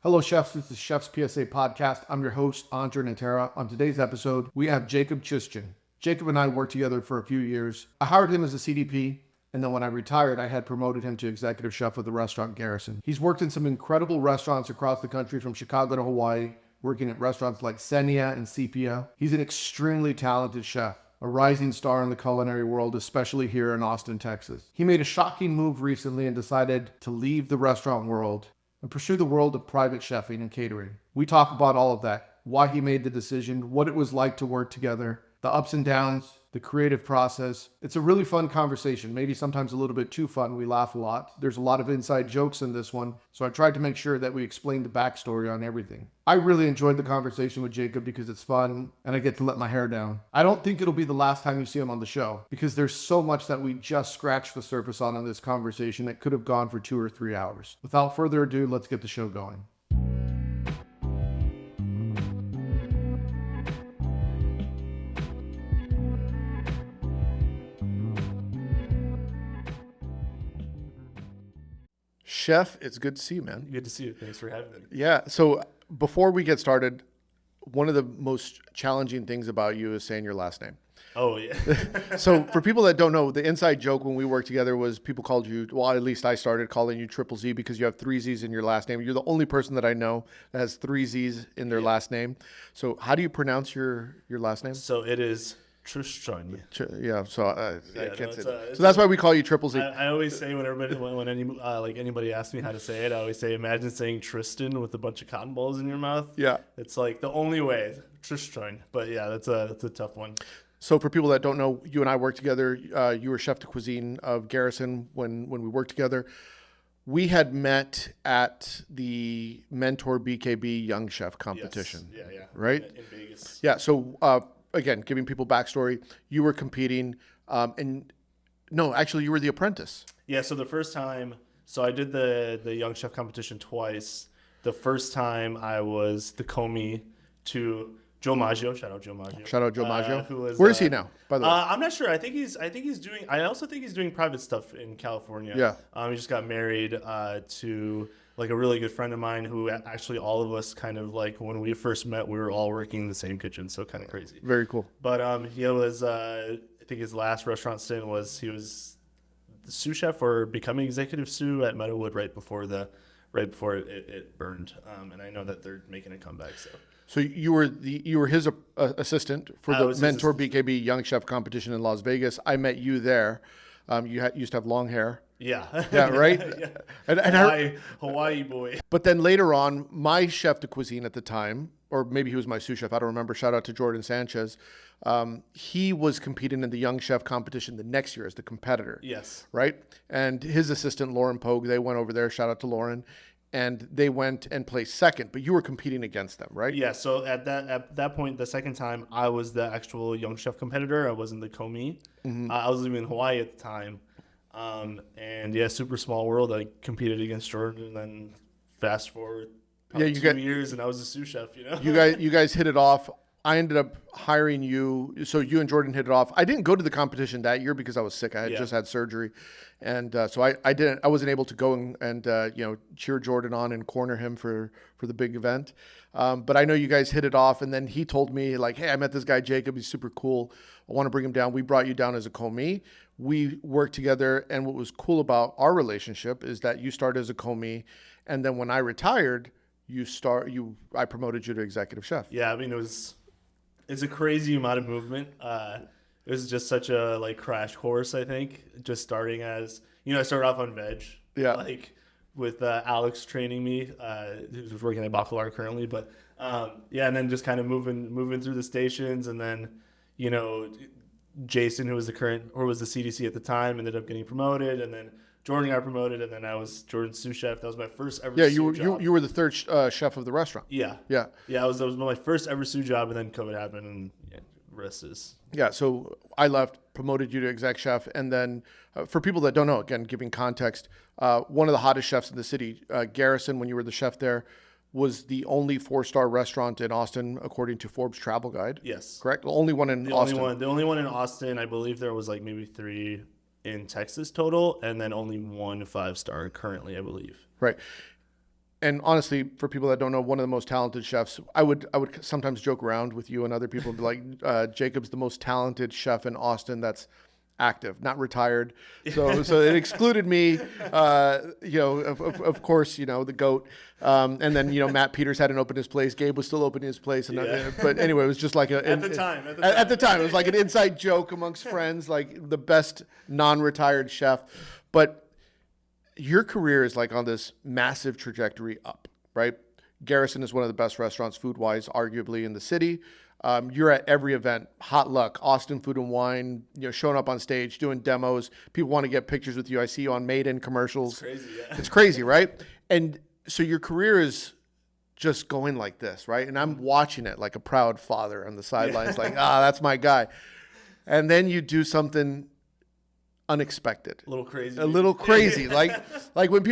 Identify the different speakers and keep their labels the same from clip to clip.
Speaker 1: Hello, chefs. This is Chef's PSA Podcast. I'm your host, André Natera. On today's episode, we have Jakub Czyszczon. Jakub and I worked together for a few years. I hired him as a CDP, and then when I retired, I had promoted him to executive chef of the restaurant Garrison. He's worked in some incredible restaurants across the country, from Chicago to Hawaii, working at restaurants like Senia and Sepia. He's an extremely talented chef, a rising star in the culinary world, especially here in Austin, Texas. He made a shocking move recently and decided to leave the restaurant world and pursue the world of private chefing and catering. We talk about all of that, why he made the decision, what it was like to work together, the ups and downs, the creative process. It's a really fun conversation, maybe sometimes a little bit too fun. We laugh a lot. There's a lot of inside jokes in this one, so I tried to make sure that we explained the backstory on everything. I really enjoyed the conversation with Jakub because it's fun and I get to let my hair down. I don't think it'll be the last time you see him on the show because there's so much that we just scratched the surface on in this conversation that could have gone for 2 or 3 hours. Without further ado, let's get the show going. Chef, it's good to see you, man.
Speaker 2: Good to see you. Thanks for having me.
Speaker 1: Yeah. So before we get started, one of the most challenging things about you is saying your last name.
Speaker 2: Oh, yeah.
Speaker 1: So for people that don't know, the inside joke when we worked together was people called you, well, at least I started calling you Triple Z because you have 3 Z's in your last name. You're the only person that I know that has 3 Z's in their last name. So how do you pronounce your last name?
Speaker 2: So it is Czyszczon.
Speaker 1: Yeah, so I can't say that. So
Speaker 2: that's
Speaker 1: why we call you Triple Z.
Speaker 2: I always say when anybody asks me how to say it, I always say, imagine saying Tristan with a bunch of cotton balls in your mouth.
Speaker 1: Yeah.
Speaker 2: It's like the only way, Czyszczon. But yeah, that's a tough one.
Speaker 1: So for people that don't know, you and I worked together. You were chef de cuisine of Garrison when we worked together. We had met at the Mentor BKB Young Chef competition.
Speaker 2: Yes. Yeah.
Speaker 1: Right?
Speaker 2: In Vegas.
Speaker 1: Yeah. So again, giving people backstory, you were competing, and no, actually, you were the apprentice.
Speaker 2: Yeah. So the first time, I did the Young Chef competition twice. The first time I was the commis to Joe Maggio. Shout out Joe Maggio.
Speaker 1: Where is he now, by the way?
Speaker 2: I'm not sure. I also think he's doing private stuff in California.
Speaker 1: Yeah.
Speaker 2: He just got married to like a really good friend of mine who actually all of us kind of like when we first met, we were all working in the same kitchen. So kind of crazy.
Speaker 1: Very cool.
Speaker 2: But he was, I think his last restaurant stint was he was the sous chef or becoming executive sous at Meadowood right before it burned. And I know that they're making a comeback.
Speaker 1: So you were his assistant for the Mentor BKB Young Chef competition in Las Vegas. I met you there. You used to have long hair.
Speaker 2: Yeah.
Speaker 1: Yeah, right?
Speaker 2: Yeah.
Speaker 1: And
Speaker 2: Hawaii boy.
Speaker 1: But then later on, my chef de cuisine at the time, or maybe he was my sous chef, I don't remember. Shout out to Jordan Sanchez. He was competing in the Young Chef competition the next year as the competitor.
Speaker 2: Yes. Right?
Speaker 1: And his assistant, Lauren Pogue, they went over there. Shout out to Lauren. And they went and placed second, but you were competing against them, right?
Speaker 2: Yeah. So at that point, the second time, I was the actual Young Chef competitor. I wasn't the commis. Mm-hmm. I was living in Hawaii at the time, and yeah, super small world. I competed against Jordan, and then fast forward, 2 years, and I was a sous chef.
Speaker 1: You guys hit it off. I ended up hiring you. So you and Jordan hit it off. I didn't go to the competition that year because I was sick. I had just had surgery. And so I wasn't able to go and cheer Jordan on and corner him for the big event. But I know you guys hit it off. And then he told me like, hey, I met this guy, Jakub. He's super cool. I want to bring him down. We brought you down as a commis. We worked together. And what was cool about our relationship is that you started as a commis. And then when I retired, I promoted you to executive chef.
Speaker 2: Yeah. I mean, it's a crazy amount of movement. It was just such a like crash course, I think, just starting as, I started off on veg.
Speaker 1: Yeah.
Speaker 2: Like with Alex training me, who's working at Bacalar currently. But and then just kind of moving through the stations. And then, Jason, who was the CDC at the time, ended up getting promoted. And then Jordan got promoted. And then I was Jordan's sous chef. That was my first ever sous job.
Speaker 1: You were the third chef of the restaurant.
Speaker 2: Yeah.
Speaker 1: That
Speaker 2: was my first ever sous job. And then COVID happened and rest is.
Speaker 1: Yeah, so I left, promoted you to exec chef, and then for people that don't know, again, giving context, one of the hottest chefs in the city, Garrison, when you were the chef there, was the only 4-star restaurant in Austin, according to Forbes Travel Guide.
Speaker 2: Yes.
Speaker 1: Correct? The only one in Austin.
Speaker 2: The only one in Austin. I believe there was like maybe 3 in Texas total, and then only 1 5-star currently, I believe.
Speaker 1: Right. and honestly, for people that don't know, one of the most talented chefs. I would sometimes joke around with you and other people and be like, Jacob's the most talented chef in Austin that's active, not retired. So it excluded me. Of course, the GOAT. And then Matt Peters hadn't opened his place. Gabe was still opening his place. But anyway, it was just like
Speaker 2: at the time,
Speaker 1: it was like an inside joke amongst friends, like the best non-retired chef. But your career is like on this massive trajectory up, right? Garrison is one of the best restaurants food-wise, arguably in the city. You're at every event, Hot Luck, Austin Food and Wine, showing up on stage, doing demos. People want to get pictures with you. I see you on Made In commercials.
Speaker 2: It's crazy, yeah.
Speaker 1: It's crazy, right? And so your career is just going like this, right? And I'm watching it like a proud father on the sidelines, like, that's my guy. And then you do something unexpected.
Speaker 2: A little crazy.
Speaker 1: like when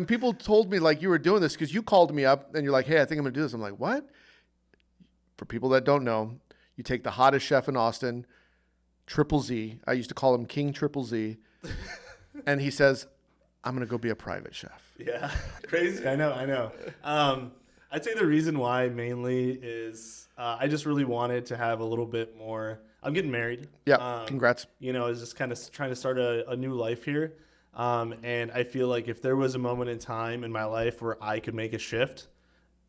Speaker 1: people told me like you were doing this, because you called me up and you're like, hey, I think I'm gonna do this. I'm like, what? For people that don't know, you take the hottest chef in Austin, Triple Z. I used to call him King Triple Z. And he says, I'm going to go be a private chef.
Speaker 2: Yeah, crazy. I know. I'd say the reason why mainly is I just really wanted to have a little bit more. I'm getting married.
Speaker 1: Yeah, congrats.
Speaker 2: Is just kind of trying to start a new life here. And I feel like if there was a moment in time in my life where I could make a shift,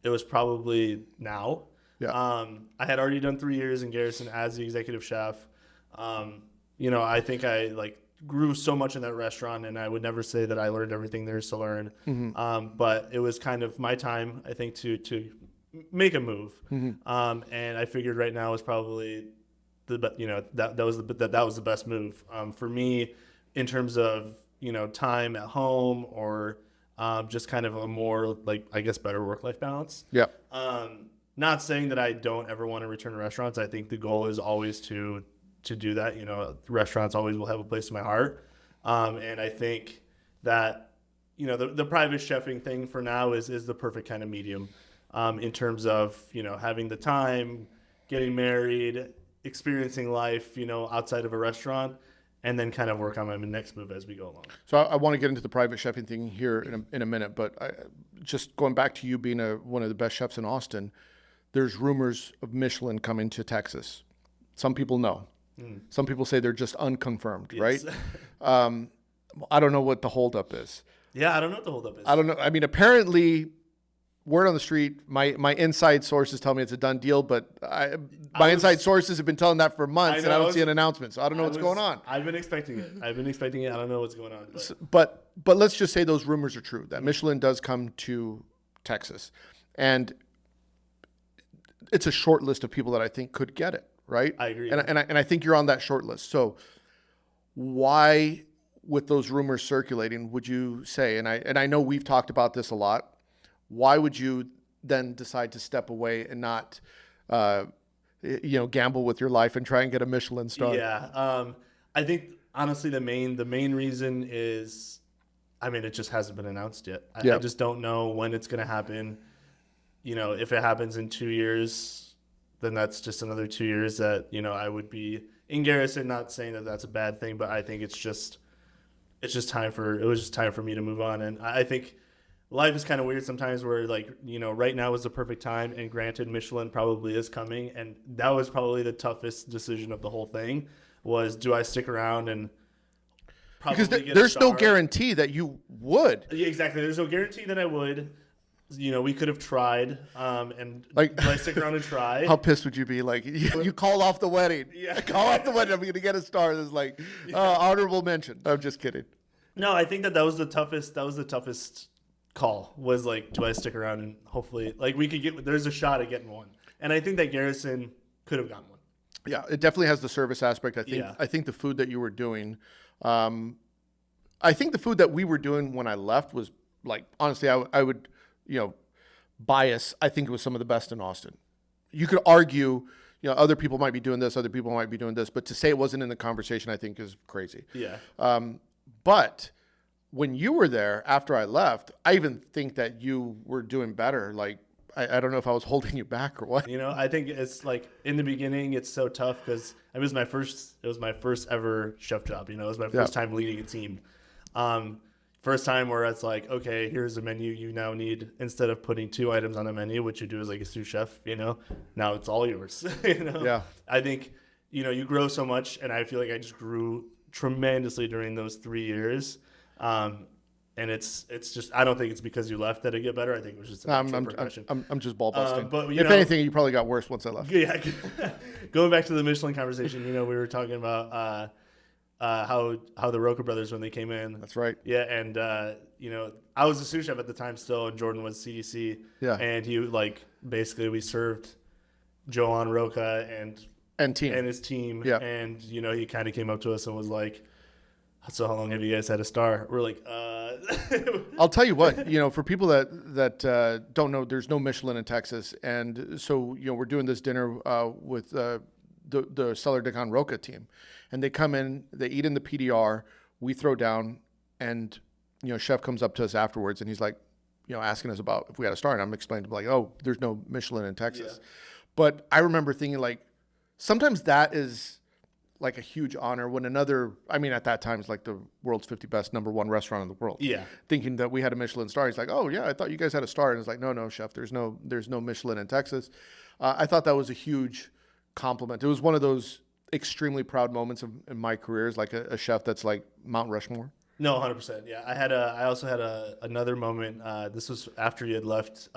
Speaker 2: it was probably now.
Speaker 1: Yeah.
Speaker 2: I had already done 3 years in Garrison as the executive chef. I think I grew so much in that restaurant, and I would never say that I learned everything there is to learn. Mm-hmm. But it was kind of my time, I think, to make a move. Mm-hmm. And I figured right now is probably that was the best move for me in terms of time at home or just kind of a more better work-life balance.
Speaker 1: Yeah.
Speaker 2: Not saying that I don't ever want to return to restaurants. I think the goal is always to do that. Restaurants always will have a place in my heart. And I think that, the private chefing thing for now is the perfect kind of medium in terms of, having the time, getting married, experiencing life, outside of a restaurant, and then kind of work on my next move as we go along.
Speaker 1: So I want to get into the private chefing thing here in a minute, but just going back to you being one of the best chefs in Austin, there's rumors of Michelin coming to Texas. Some people know. Some people say they're just unconfirmed, yes. Right? I don't know what the holdup is.
Speaker 2: Yeah, I don't know what the holdup is.
Speaker 1: I don't know. I mean, apparently, word on the street, my inside sources tell me it's a done deal, but my inside sources have been telling that for months, and I don't see an announcement, so I don't know what's going on.
Speaker 2: I've been expecting it. I don't know what's going on.
Speaker 1: But let's just say those rumors are true, that Michelin does come to Texas. And it's a short list of people that I think could get it, right?
Speaker 2: I agree.
Speaker 1: And I think you're on that short list. So why, with those rumors circulating, would you say, and I know we've talked about this a lot, why would you then decide to step away and not, gamble with your life and try and get a Michelin star?
Speaker 2: Yeah. I think, honestly, the main reason is, it just hasn't been announced yet. I just don't know when it's going to happen. If it happens in 2 years, then that's just another 2 years that, I would be in Garrison, not saying that that's a bad thing, but I think it was just time for me to move on. And I think life is kind of weird sometimes where right now is the perfect time. And granted, Michelin probably is coming. And that was probably the toughest decision of the whole thing was, do I stick around and
Speaker 1: because there's no guarantee that you would.
Speaker 2: Yeah, exactly. There's no guarantee that I would. We could have tried, and do I stick around and try?
Speaker 1: How pissed would you be? You call off the wedding.
Speaker 2: Yeah.
Speaker 1: Call off the wedding. I'm going to get a star. There's honorable mention. I'm just kidding.
Speaker 2: No, I think that was the toughest call was do I stick around and hopefully we could there's a shot at getting one. And I think that Garrison could have gotten one.
Speaker 1: Yeah, it definitely has the service aspect. I think the food that you were doing, I think the food that we were doing when I left was honestly, I would, bias. I think it was some of the best in Austin. You could argue, other people might be doing this, other people might be doing this, but to say it wasn't in the conversation, I think is crazy.
Speaker 2: Yeah.
Speaker 1: But when you were there after I left, I even think that you were doing better. I don't know if I was holding you back or what.
Speaker 2: I think it's in the beginning, it's so tough because it was my first ever chef job. It was my first time leading a team. first time where it's like, okay, here's a menu you now need, instead of putting 2 items on a menu, which you do as like a sous chef, now it's all yours.
Speaker 1: Yeah.
Speaker 2: I think, you grow so much, and I feel like I just grew tremendously during those 3 years. And it's just, I don't think it's because you left that it get better. I think it was just a progression.
Speaker 1: I'm just ball busting.
Speaker 2: But
Speaker 1: if anything, you probably got worse once I left.
Speaker 2: Yeah. Going back to the Michelin conversation, we were talking about how the Roca brothers, when they came in.
Speaker 1: That's right.
Speaker 2: Yeah, and I was a sous chef at the time still, and Jordan was CDC.
Speaker 1: Yeah.
Speaker 2: And he basically we served Joan Roca and his team.
Speaker 1: Yeah.
Speaker 2: And he kind of came up to us and was like, "So how long have you guys had a star?" We're like,
Speaker 1: I'll tell you what, for people that don't know, there's no Michelin in Texas. And so, we're doing this dinner with the Cellar de Can Roca team. And they come in, they eat in the PDR, we throw down, and, chef comes up to us afterwards, and he's like, asking us about if we had a star. And I'm explaining to him, like, oh, there's no Michelin in Texas. Yeah. But I remember thinking, sometimes that is like a huge honor when at that time it's like the world's 50 best #1 restaurant in the world.
Speaker 2: Yeah.
Speaker 1: Thinking that we had a Michelin star. He's like, oh yeah, I thought you guys had a star. And it's like, no, chef, there's no Michelin in Texas. I thought that was a huge compliment. It was one of those extremely proud moments in my career, as like a chef that's like Mount Rushmore.
Speaker 2: No, 100%. Yeah. I also had another moment. This was after you had left.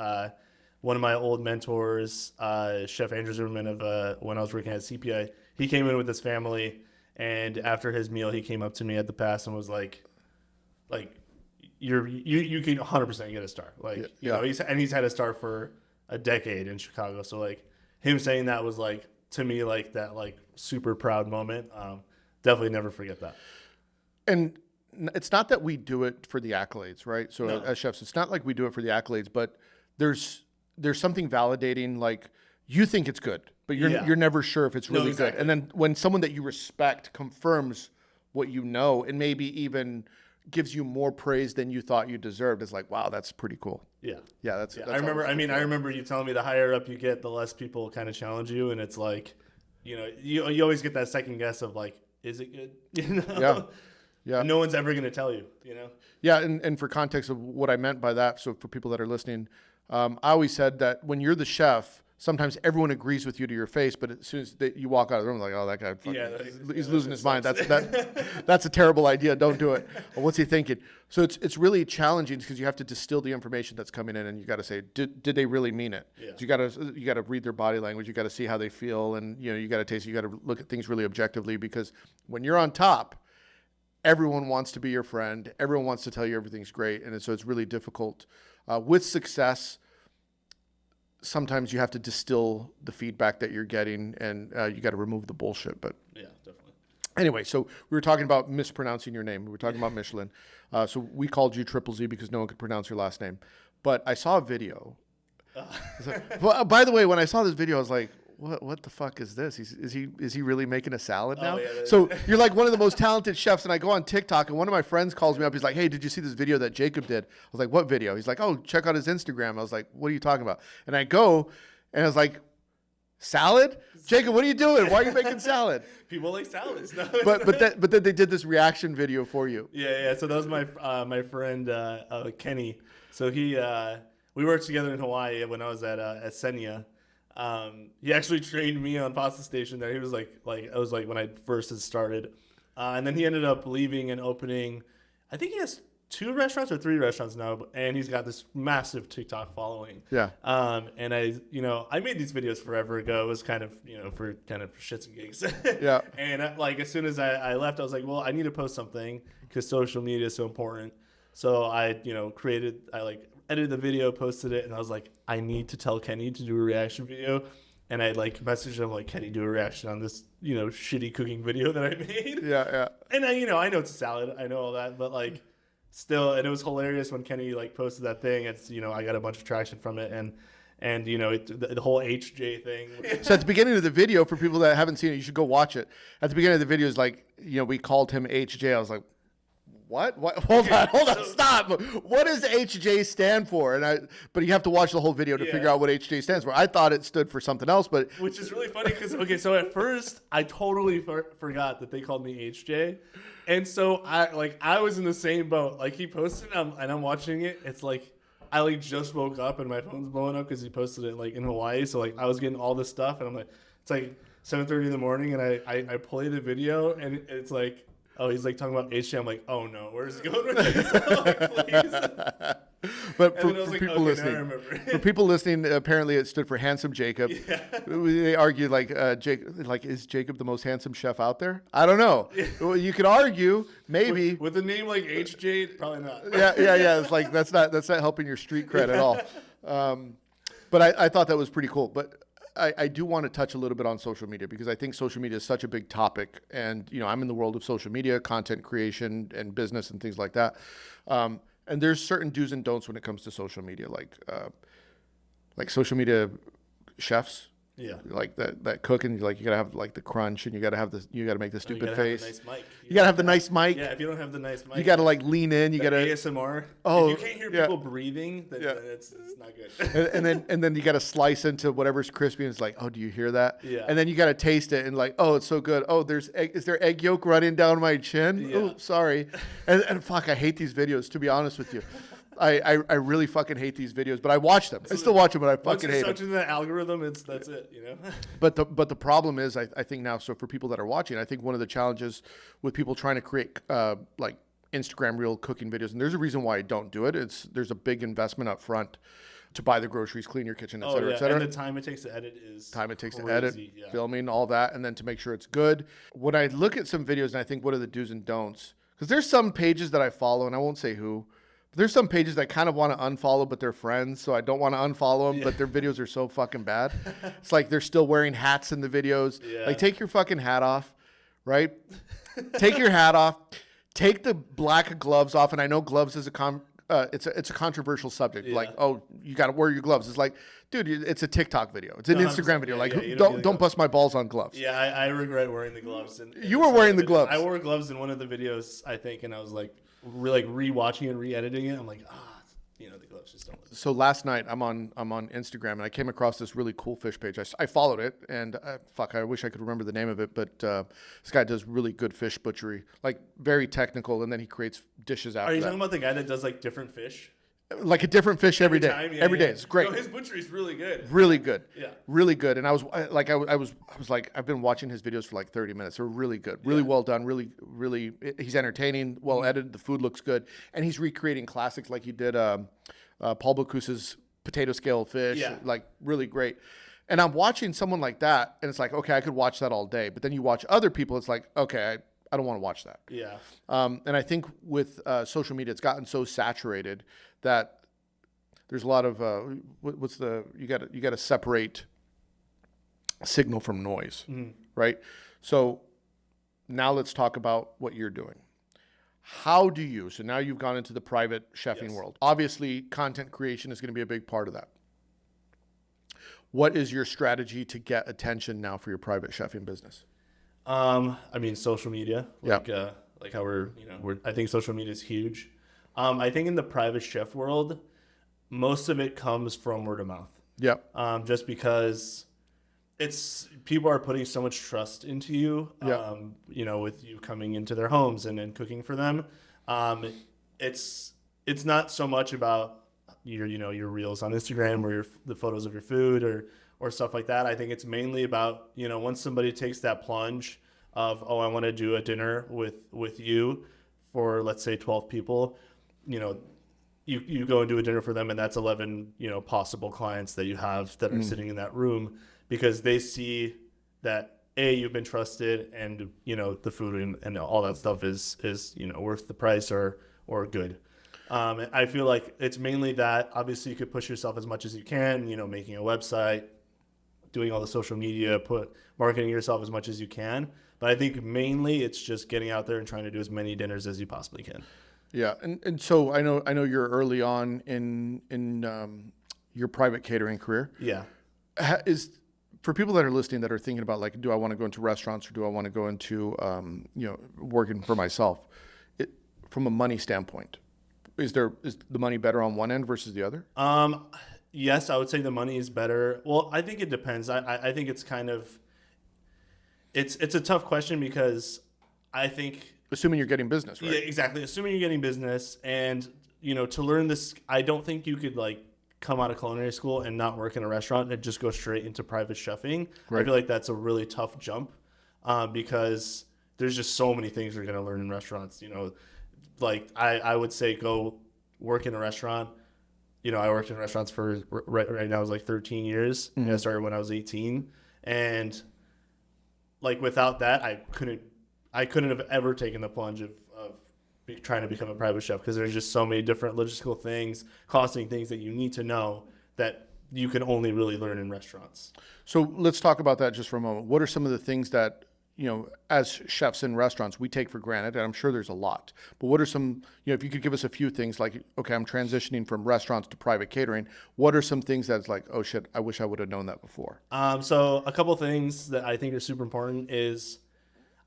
Speaker 2: One of my old mentors, Chef Andrew Zimmerman of when I was working at CPI, he came in with his family, and after his meal, he came up to me at the pass and was like, you can 100% get a star. He's had a star for a decade in Chicago. So him saying that was to me that super proud moment. Definitely never forget that.
Speaker 1: And it's not that we do it for the accolades, right? So
Speaker 2: No.
Speaker 1: As chefs, it's not like we do it for the accolades, but there's something validating, you think it's good, but you're never sure if it's really
Speaker 2: exactly.
Speaker 1: good. And then when someone that you respect confirms what you know, and maybe even gives you more praise than you thought you deserved, it's like, wow, that's pretty cool.
Speaker 2: Yeah.
Speaker 1: Yeah, that's
Speaker 2: I remember you telling me the higher up you get, the less people kind of challenge you, and it's you always get that second guess of is it good?
Speaker 1: Yeah.
Speaker 2: No one's ever going to tell you,
Speaker 1: Yeah, and for context of what I meant by that, so for people that are listening, I always said that when you're the chef, sometimes everyone agrees with you to your face, but as soon as you walk out of the room, oh, that guy, he's losing his mind. That's a terrible idea. Don't do it. Well, what's he thinking? So it's really challenging because you have to distill the information that's coming in, and you got to say, did they really mean it?
Speaker 2: Yeah.
Speaker 1: So you got to read their body language. You got to see how they feel, and you got to taste. You got to look at things really objectively, because when you're on top, everyone wants to be your friend. Everyone wants to tell you everything's great, and so it's really difficult. With success, sometimes you have to distill the feedback that you're getting, and you got to remove the bullshit. But
Speaker 2: yeah, definitely.
Speaker 1: Anyway, so we were talking about mispronouncing your name. We were talking about Michelin. So we called you Triple Z because no one could pronounce your last name. But I saw a video. Well, by the way, when I saw this video, I was like, what the fuck is this? Is he really making a salad now?
Speaker 2: Oh, yeah,
Speaker 1: so you're like one of the most talented chefs, and I go on TikTok, and one of my friends calls me up. He's like, hey, did you see this video that Jakub did? I was like, what video? He's like, oh, check out his Instagram. I was like, what are you talking about? And I go, and I was like, salad? Jakub, what are you doing? Why are you making salad?
Speaker 2: People like salads. No.
Speaker 1: but then they did this reaction video for you.
Speaker 2: Yeah. So that was my friend Kenny. So we worked together in Hawaii when I was at Senia. He actually trained me on Pasta Station there. He was it was when I first had started. And then he ended up leaving and opening, I think he has 2 restaurants or 3 restaurants now, and he's got this massive TikTok following.
Speaker 1: Yeah.
Speaker 2: And I made these videos forever ago. It was kind of, for shits and gigs.
Speaker 1: Yeah.
Speaker 2: And as soon as I left, I was like, well, I need to post something because social media is so important. So I edited the video, posted it, and I was like, I need to tell Kenny to do a reaction video. And I messaged him Kenny, do a reaction on this, shitty cooking video that I made.
Speaker 1: Yeah. And
Speaker 2: I know it's a salad. I know all that, but still, and it was hilarious when Kenny posted that thing. It's, I got a bunch of traction from it, and the whole HJ thing.
Speaker 1: So at the beginning of the video, for people that haven't seen it, you should go watch it. At the beginning of the video is we called him HJ. I was like, What? Hold on, stop. What does HJ stand for? But you have to watch the whole video to figure out what HJ stands for. I thought it stood for something else, but
Speaker 2: which is really funny because so at first I totally forgot that they called me HJ, and so I was in the same boat. Like he posted, and I'm watching it. It's like I just woke up and my phone's blowing up because he posted it in Hawaii. So I was getting all this stuff, and I'm like, it's like 7:30 in the morning, and I play the video, and it's like. Oh, he's talking about HJ. I'm like, oh no, where's he going with this? I'm like, please.
Speaker 1: But for people listening, apparently it stood for handsome Jacob. Yeah. They argue is Jacob the most handsome chef out there? I don't know. Well, you could argue maybe
Speaker 2: with a name like HJ, probably not.
Speaker 1: Yeah. It's like that's not helping your street cred at all. But I thought that was pretty cool. But I do want to touch a little bit on social media because I think social media is such a big topic, and I'm in the world of social media, content creation, and business and things like that. And there's certain do's and don'ts when it comes to social media, like social media chefs. Yeah, like that cooking, you gotta have the crunch, and you gotta make the stupid face.
Speaker 2: Have the nice mic.
Speaker 1: You gotta have the nice mic.
Speaker 2: Yeah, if you don't have the nice mic,
Speaker 1: you gotta lean in. You gotta
Speaker 2: ASMR. Oh, if you can't hear people breathing, then it's not good.
Speaker 1: and then you gotta slice into whatever's crispy, and it's like, oh, do you hear that?
Speaker 2: Yeah.
Speaker 1: And then you gotta taste it, and oh, it's so good. Oh, is there egg yolk running down my chin? Yeah. Oh, sorry. And fuck, I hate these videos. To be honest with you. I really fucking hate these videos, but I watch them. I still watch them, but I fucking hate them.
Speaker 2: Once you the algorithm, that's it,
Speaker 1: But the problem is, I think now, so for people that are watching, I think one of the challenges with people trying to create Instagram reel cooking videos, and there's a reason why I don't do it. There's a big investment up front to buy the groceries, clean your kitchen, et cetera, et cetera.
Speaker 2: And the time it takes to edit is
Speaker 1: filming, all that, and then to make sure it's good. When I look at some videos and I think, what are the do's and don'ts? Because there's some pages that I follow, and I won't say who. There's some pages that kind of want to unfollow, but they're friends, so I don't want to unfollow them, but their videos are so fucking bad. It's like they're still wearing hats in the videos. Yeah. Take your fucking hat off, right? Take your hat off. Take the black gloves off, and I know gloves is it's a controversial subject. Yeah. Oh, you got to wear your gloves. It's like, dude, it's a TikTok video. It's an Instagram video. Don't bust my balls on gloves.
Speaker 2: Yeah, I regret wearing the gloves.
Speaker 1: You were wearing the gloves.
Speaker 2: I wore gloves in one of the videos, I think, and I was re-watching and re-editing it. I'm like, the gloves just don't look.
Speaker 1: So last night I'm on Instagram, and I came across this really cool fish page. I followed it, and I wish I could remember the name of it, but this guy does really good fish butchery, very technical, and then he creates dishes after that.
Speaker 2: Are you talking about the guy that does different fish?
Speaker 1: Like a different fish every day. Every day. It's great.
Speaker 2: No, his butchery's really good.
Speaker 1: Really good.
Speaker 2: Yeah.
Speaker 1: Really good. And I was like, I've been watching his videos for 30 minutes. They're really good. Really well done. Really, really, he's entertaining, well edited. The food looks good. And he's recreating classics like he did Paul Bocuse's potato scale fish.
Speaker 2: Yeah.
Speaker 1: Really great. And I'm watching someone like that, and it's like, okay, I could watch that all day. But then you watch other people, it's like, okay, I don't want to watch that.
Speaker 2: Yeah.
Speaker 1: And I think with social media, it's gotten so saturated that there's a lot of you got to separate signal from noise, right? So now let's talk about what you're doing. How do you? So now you've gone into the private chefing world. Obviously, content creation is going to be a big part of that. What is your strategy to get attention now for your private chefing business?
Speaker 2: Social media. How I think social media is huge. I think in the private chef world, most of it comes from word of mouth.
Speaker 1: Yep.
Speaker 2: Just because people are putting so much trust into you, with you coming into their homes and cooking for them. It's not so much about your reels on Instagram or the photos of your food or stuff like that. I think it's mainly about, once somebody takes that plunge of, oh, I want to do a dinner with you for, let's say, 12 people, you go and do a dinner for them, and that's 11, possible clients that you have that are sitting in that room, because they see that, A, you've been trusted, and, the food and all that stuff is worth the price or good. I feel like it's mainly that. Obviously, you could push yourself as much as you can, making a website, doing all the social media, marketing yourself as much as you can. But I think mainly it's just getting out there and trying to do as many dinners as you possibly can.
Speaker 1: Yeah, and so I know you're early on in your private catering career.
Speaker 2: Yeah.
Speaker 1: Is for people that are listening that are thinking about do I want to go into restaurants or do I want to go into working for myself? from a money standpoint? Is the money better on one end versus the other?
Speaker 2: Yes, I would say the money is better. Well, I think it depends. I think it's kind of, it's a tough question because I think,
Speaker 1: Assuming you're getting business, right?
Speaker 2: yeah, exactly. Assuming you're getting business and, to learn this, I don't think you could like come out of culinary school and not work in a restaurant and just go straight into private chefing.
Speaker 1: Right.
Speaker 2: I feel like that's a really tough jump because there's just so many things you're going to learn in restaurants. Like I would say go work in a restaurant. I worked in restaurants for right now, it's like 13 years.
Speaker 1: Mm-hmm.
Speaker 2: I started when I was 18. And like without that, I couldn't have ever taken the plunge of trying to become a private chef because there's just so many different logistical things, costing things that you need to know that you can only really learn in restaurants.
Speaker 1: So let's talk about that just for a moment. What are some of the things that, as chefs in restaurants, we take for granted? And I'm sure there's a lot. But what are some, if you could give us a few things like, okay, I'm transitioning from restaurants to private catering. What are some things that's like, oh shit, I wish I would have known that before? So
Speaker 2: a couple of things that I think are super important is,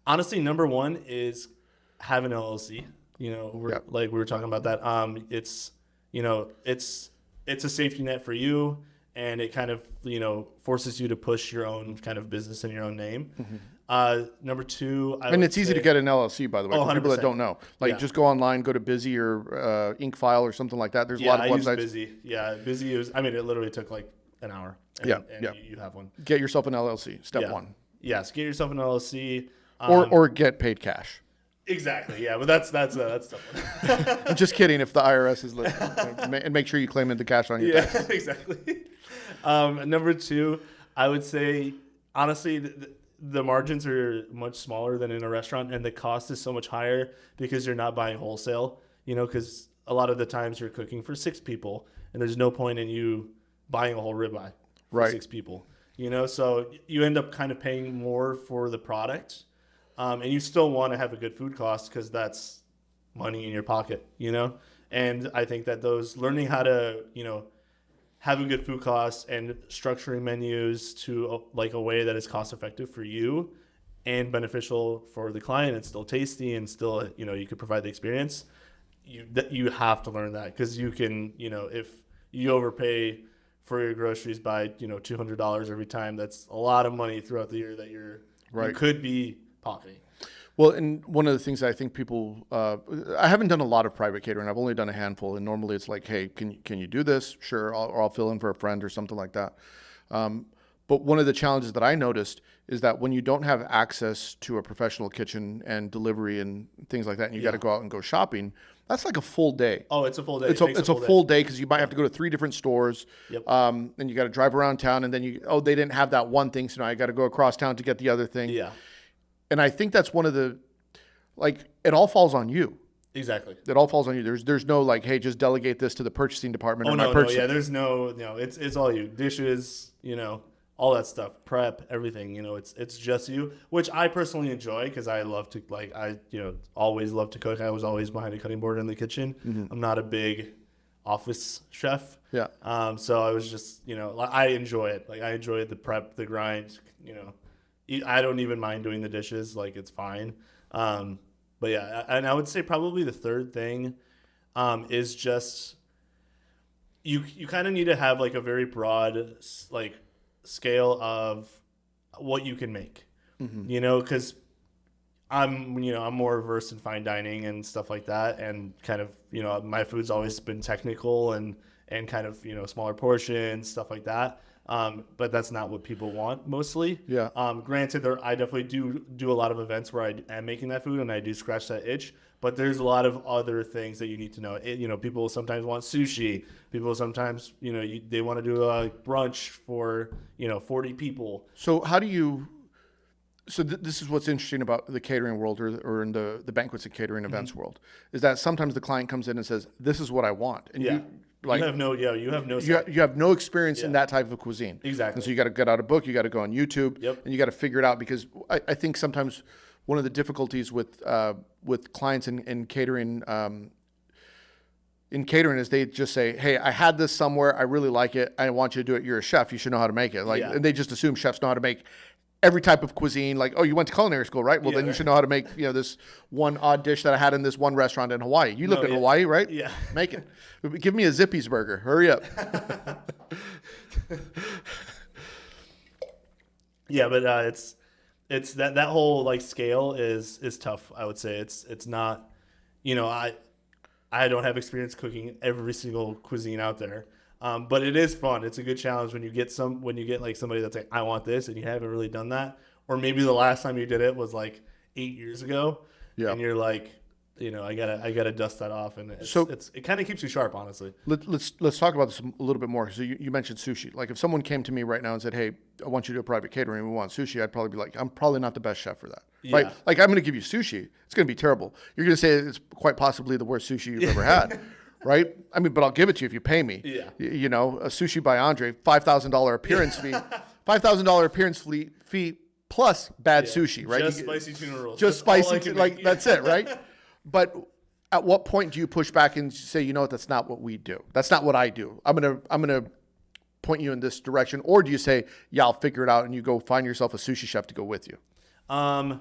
Speaker 2: honestly, number one is have an LLC. Like we were talking about that. It's a safety net for you, and it kind of forces you to push your own kind of business in your own name. Mm-hmm. Number two,
Speaker 1: and it's easy to get an LLC, by the way, for people that don't know. Like, just go online, go to Busy or Inkfile or something like that. There's a lot of websites.
Speaker 2: Busy. Yeah, Busy is. I mean, it literally took like an hour. And you have one.
Speaker 1: Get yourself an LLC. Step one.
Speaker 2: Yes, get yourself an LLC.
Speaker 1: Or get paid cash.
Speaker 2: Exactly. Yeah, but that's tough.
Speaker 1: I'm just kidding. If the IRS is listening, and make sure you claim in the cash on your tax.
Speaker 2: Yeah, exactly. Number two, I would say honestly, the margins are much smaller than in a restaurant, and the cost is so much higher because you're not buying wholesale. Because a lot of the times you're cooking for 6 people, and there's no point in you buying a whole ribeye for 6 people. So you end up kind of paying more for the product. And you still want to have a good food cost because that's money in your pocket, And I think that those learning how to, have a good food cost and structuring menus to like a way that is cost effective for you and beneficial for the client and still tasty and still, you could provide the experience. You have to learn that because you can, if you overpay for your groceries by, $200 every time, that's a lot of money throughout the year that you could be pocketing.
Speaker 1: Well, and one of the things I think people, I haven't done a lot of private catering. I've only done a handful, and normally it's like, hey, can you do this? Sure, or I'll fill in for a friend or something like that. But one of the challenges that I noticed is that when you don't have access to a professional kitchen and delivery and things like that, and you got to go out and go shopping, that's like a full day.
Speaker 2: Oh, it's a full day.
Speaker 1: It's a full day because you might have to go to 3 different stores.
Speaker 2: Yep.
Speaker 1: And you got to drive around town, and then they didn't have that one thing, so now I got to go across town to get the other thing.
Speaker 2: Yeah.
Speaker 1: And I think that's one of the, it all falls on you.
Speaker 2: Exactly.
Speaker 1: It all falls on you. There's no like, hey, just delegate this to the purchasing department.
Speaker 2: There's no, it's all you. Dishes, all that stuff, prep, everything. It's just you, which I personally enjoy because I love to always love to cook. I was always behind a cutting board in the kitchen. Mm-hmm. I'm not a big office chef.
Speaker 1: Yeah.
Speaker 2: So I was just, I enjoy it. Like I enjoy the prep, the grind. I don't even mind doing the dishes. Like it's fine. But yeah, and I would say probably the third thing is just you kind of need to have like a very broad like scale of what you can make. Mm-hmm. Because I'm more versed in fine dining and stuff like that, and kind of my food's always been technical and kind of smaller portions, stuff like that. But that's not what people want mostly.
Speaker 1: Yeah.
Speaker 2: Granted, I definitely do a lot of events where I am making that food and I do scratch that itch. But there's a lot of other things that you need to know. People sometimes want sushi. People sometimes, they want to do a brunch for 40 people.
Speaker 1: So how do you? So this is what's interesting about the catering world or in the banquets and catering events mm-hmm. world is that sometimes the client comes in and says, "This is what I want," and you have no experience in that type of cuisine.
Speaker 2: Exactly.
Speaker 1: And so you got to get out a book, you got to go on YouTube,
Speaker 2: yep.
Speaker 1: and you got to figure it out because I think sometimes one of the difficulties with clients in catering is they just say, "Hey, I had this somewhere, I really like it, I want you to do it. You're a chef, you should know how to make it." And they just assume chefs know how to make every type of cuisine. Like, oh, you went to culinary school, right? Well, then you should know how to make, you know, this one odd dish that I had in this one restaurant in Hawaii. You lived in Hawaii, right?
Speaker 2: Yeah.
Speaker 1: Make it. Give me a Zippy's burger. Hurry up.
Speaker 2: Yeah, but it's that whole like scale is tough. I would say it's not, you know, I don't have experience cooking every single cuisine out there. But it is fun. It's a good challenge when you get like somebody that's like, I want this, and you haven't really done that, or maybe the last time you did it was like 8 years ago, and you're like, you know, I gotta dust that off, and it kind of keeps you sharp, honestly.
Speaker 1: Let's talk about this a little bit more. So you mentioned sushi. Like if someone came to me right now and said, hey, I want you to do a private catering, we want sushi, I'd probably be like, I'm probably not the best chef for that. Right? Like I'm going to give you sushi. It's going to be terrible. You're going to say it's quite possibly the worst sushi you've ever had. Right? I mean, but I'll give it to you if you pay me.
Speaker 2: Yeah.
Speaker 1: You know, a sushi by André, $5,000 appearance fee, $5,000 appearance fee plus bad sushi, right?
Speaker 2: Just spicy tuna rolls.
Speaker 1: Just spicy, like that's it, right? But at what point do you push back and say, you know what, that's not what we do. That's not what I do. I'm gonna point you in this direction, or do you say, yeah, I'll figure it out, and you go find yourself a sushi chef to go with you?
Speaker 2: I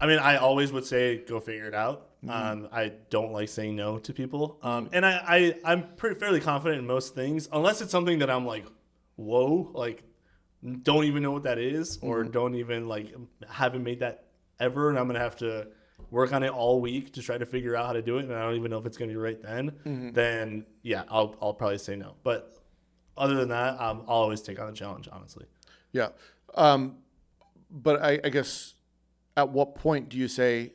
Speaker 2: mean, I always would say go figure it out. I don't like saying no to people. And I'm fairly confident in most things, unless it's something that I'm like, whoa, like don't even know what that is, or don't even like haven't made that ever, and I'm gonna have to work on it all week to try to figure out how to do it, and I don't even know if it's gonna be right then. Then yeah, I'll probably say no. But other than that, I'll always take on the challenge, honestly.
Speaker 1: Yeah, but I guess at what point do you say,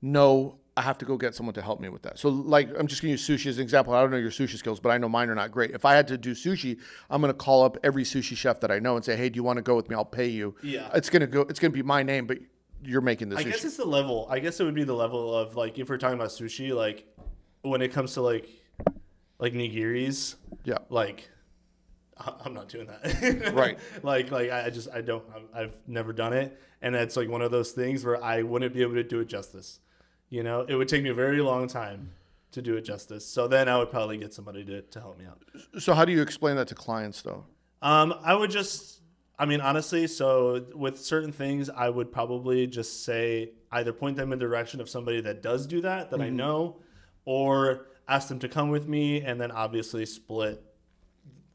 Speaker 1: no, I have to go get someone to help me with that? So like, I'm just going to use sushi as an example. I don't know your sushi skills, but I know mine are not great. If I had to do sushi, I'm going to call up every sushi chef that I know and say, hey, do you want to go with me? I'll pay you. Yeah. It's going to be my name, but you're making the sushi.
Speaker 2: I guess it's the level. I guess it would be the level of like, if we're talking about sushi, like when it comes to like nigiris,
Speaker 1: yeah,
Speaker 2: like I'm not doing that.
Speaker 1: Right.
Speaker 2: I've never done it. And it's like one of those things where I wouldn't be able to do it justice. You know, it would take me a very long time to do it justice. So then I would probably get somebody to help me out.
Speaker 1: So how do you explain that to clients though?
Speaker 2: Honestly, so with certain things, I would probably just say either point them in the direction of somebody that does do that I know, or ask them to come with me, and then obviously split,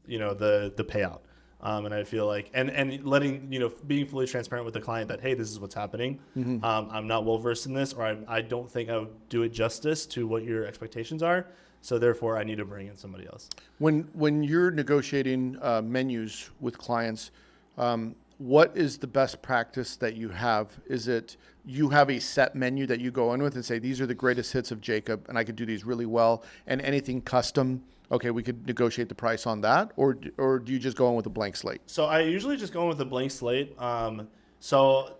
Speaker 2: you know, the payout. And I feel like, and letting, you know, being fully transparent with the client that, hey, this is what's happening. I'm not well versed in this, or I don't think I would do it justice to what your expectations are. So therefore I need to bring in somebody else.
Speaker 1: When you're negotiating menus with clients, what is the best practice that you have? Is it you have a set menu that you go in with and say, these are the greatest hits of Jakub, and I could do these really well, and anything custom, okay, we could negotiate the price on that, or do you just go in with a blank slate?
Speaker 2: So I usually just go in with a blank slate. So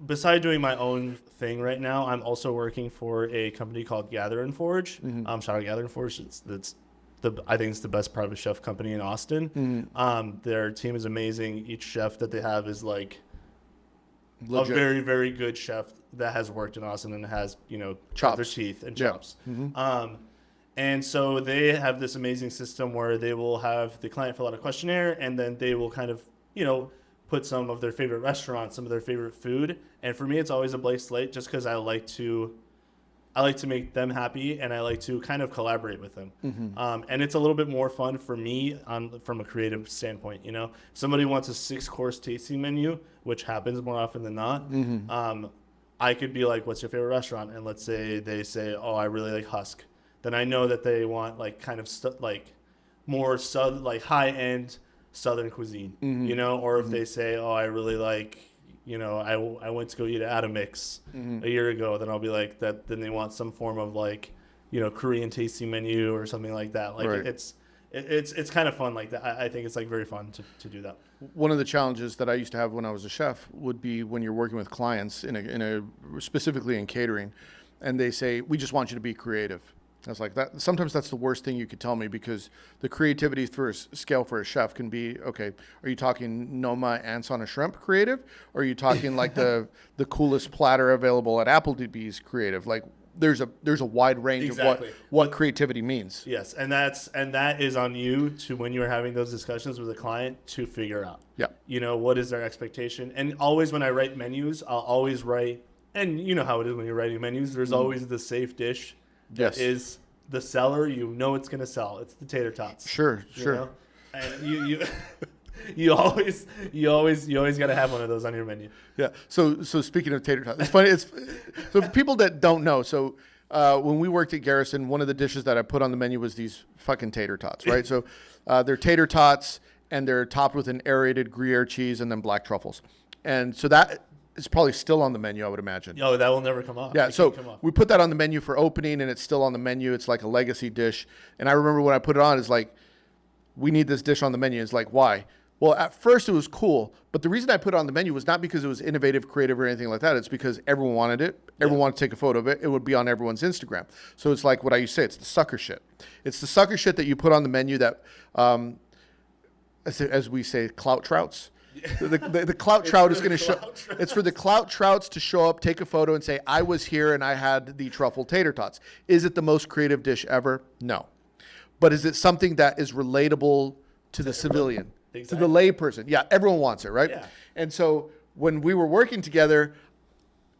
Speaker 2: besides doing my own thing right now, I'm also working for a company called Garrison. Shout out Garrison. I think it's the best private chef company in Austin. Their team is amazing. Each chef that they have is like legit. A very, very good chef that has worked in Austin and has, you know, chops. Their teeth and chops. And so they have this amazing system where they will have the client fill out a questionnaire, and then they will kind of, you know, put some of their favorite restaurants, some of their favorite food. And for me, it's always a blank slate, just because I like to make them happy, and I like to kind of collaborate with them. And it's a little bit more fun for me from a creative standpoint. You know, if somebody wants a 6-course tasting menu, which happens more often than not. I could be like, what's your favorite restaurant? And let's say they say, oh, I really like Husk. Then I know that they want like kind of more high-end Southern cuisine, you know, or if they say, oh, I really like, you know, I went to go eat at Atomix a year ago, then I'll be like that. Then they want some form of like, you know, Korean tasting menu or something like that. Like right. It's kind of fun like that. I think it's like very fun to do that.
Speaker 1: One of the challenges that I used to have when I was a chef would be when you're working with clients specifically in catering, and they say, we just want you to be creative. I was like, that. Sometimes that's the worst thing you could tell me, because the creativity for a scale for a chef can be, okay, are you talking Noma ants on a shrimp creative? Or are you talking like the coolest platter available at Applebee's creative? Like, there's a wide range
Speaker 2: Exactly.
Speaker 1: of what creativity means.
Speaker 2: Yes, and that is on you to, when you're having those discussions with a client, to figure out.
Speaker 1: Yeah.
Speaker 2: You know, what is their expectation? And always when I write menus, I'll always write, and you know how it is when you're writing menus, there's always the safe dish.
Speaker 1: Yes.
Speaker 2: That is the seller, you know it's going to sell. It's the tater tots.
Speaker 1: Sure.
Speaker 2: You know? And you you always got to have one of those on your menu.
Speaker 1: Yeah. So speaking of tater tots, it's funny. So for people that don't know, so when we worked at Garrison, one of the dishes that I put on the menu was these fucking tater tots, right? So they're tater tots, and they're topped with an aerated Gruyere cheese and then black truffles, and so that is probably still on the menu, I would imagine.
Speaker 2: Yo, that will never come off.
Speaker 1: Yeah,
Speaker 2: It
Speaker 1: so
Speaker 2: can't come off.
Speaker 1: we put that on the menu for opening, and it's still on the menu. It's like a legacy dish. And I remember when I put it on, it's like, we need this dish on the menu. It's like, why? Well, at first it was cool, but the reason I put it on the menu was not because it was innovative, creative, or anything like that. It's because everyone wanted it. Everyone wanted to take a photo of it. It would be on everyone's Instagram. So it's like what I used to say, it's the sucker shit. It's the sucker shit that you put on the menu that, as we say, clout trouts. The clout trout is going to show. It's for the clout trouts to show up, take a photo, and say, "I was here and I had the truffle tater tots." Is it the most creative dish ever? No, but is it something that is relatable to the civilian, to the layperson? Yeah, everyone wants it, right?
Speaker 2: Yeah.
Speaker 1: And so when we were working together,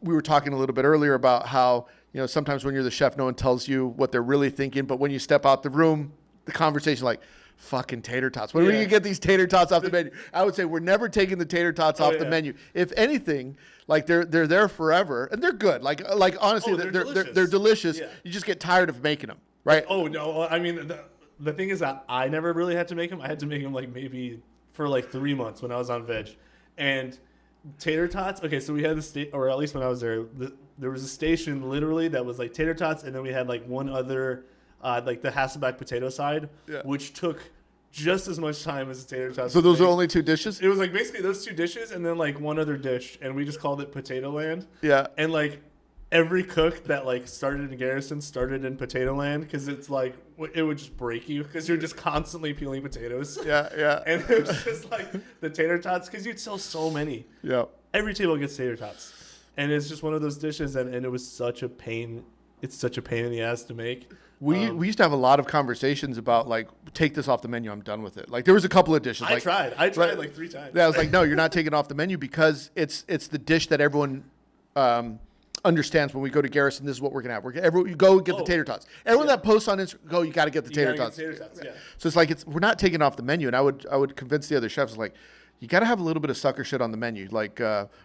Speaker 1: we were talking a little bit earlier about how, you know, sometimes when you're the chef, no one tells you what they're really thinking, but when you step out the room, the conversation like, fucking tater tots. When are we gonna get these tater tots off the menu? I would say we're never taking the tater tots off the menu. If anything, like they're there forever, and they're good. Like honestly, they're delicious.
Speaker 2: Yeah.
Speaker 1: You just get tired of making them, right?
Speaker 2: Oh no! I mean, the thing is that I never really had to make them. I had to make them like maybe for like 3 months when I was on veg, and tater tots. Okay, so we had or at least when I was there, there was a station literally that was like tater tots, and then we had like one other. Like the Hasselback potato side, which took just as much time as the tater tots.
Speaker 1: So those are only 2 dishes?
Speaker 2: It was like basically those 2 dishes and then like one other dish, and we just called it Potato Land.
Speaker 1: Yeah.
Speaker 2: And like every cook that like started in Garrison started in Potato Land, because it's like it would just break you because you're just constantly peeling potatoes.
Speaker 1: Yeah.
Speaker 2: And it was just like the tater tots, because you'd sell so many.
Speaker 1: Yeah.
Speaker 2: Every table gets tater tots, and it's just one of those dishes, and it was such a pain. It's such a pain in the ass to make.
Speaker 1: We used to have a lot of conversations about like, take this off the menu. I'm done with it. Like there was a couple of dishes.
Speaker 2: I tried like 3 times.
Speaker 1: Yeah, I was like, no, you're not taking it off the menu, because it's the dish that everyone understands. When we go to Garrison, this is what we're gonna have. You go get the tater tots. Everyone that posts on Instagram, go, you got to get the tater tots.
Speaker 2: Yeah.
Speaker 1: So it's like we're not taking it off the menu. And I would convince the other chefs, like, you got to have a little bit of sucker shit on the menu, like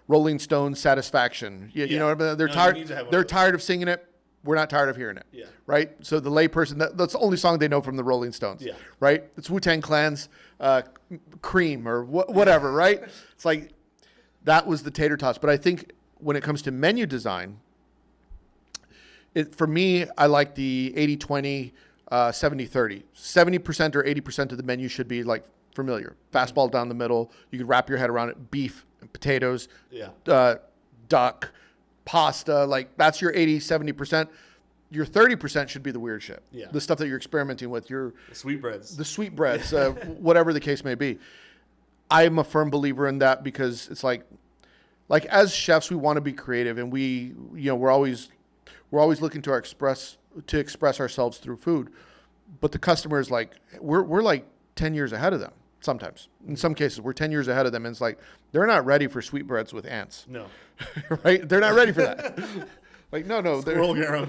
Speaker 1: Rolling Stone Satisfaction. You know, they're tired. They're tired of singing it. We're not tired of hearing it.
Speaker 2: Yeah.
Speaker 1: Right? So the layperson, that's the only song they know from the Rolling Stones.
Speaker 2: Yeah.
Speaker 1: Right? It's Wu-Tang Clan's Cream or whatever, right? It's like, that was the tater tots. But I think when it comes to menu design, for me, I like the 80-20, 70-30. 70% or 80% of the menu should be like familiar. Fastball down the middle. You could wrap your head around it. Beef, potatoes, duck, pasta, like that's your 80-70%. Your 30% should be the weird shit.
Speaker 2: Yeah.
Speaker 1: The stuff that you're experimenting with, the sweetbreads, whatever the case may be. I'm a firm believer in that, because it's like as chefs, we want to be creative, and we're always looking to express ourselves through food. But the customer is like, we're like 10 years ahead of them. Sometimes, in some cases, we're 10 years ahead of them, and it's like they're not ready for sweetbreads with ants.
Speaker 2: No,
Speaker 1: right? They're not ready for that. Like, no,
Speaker 2: squirrel garum.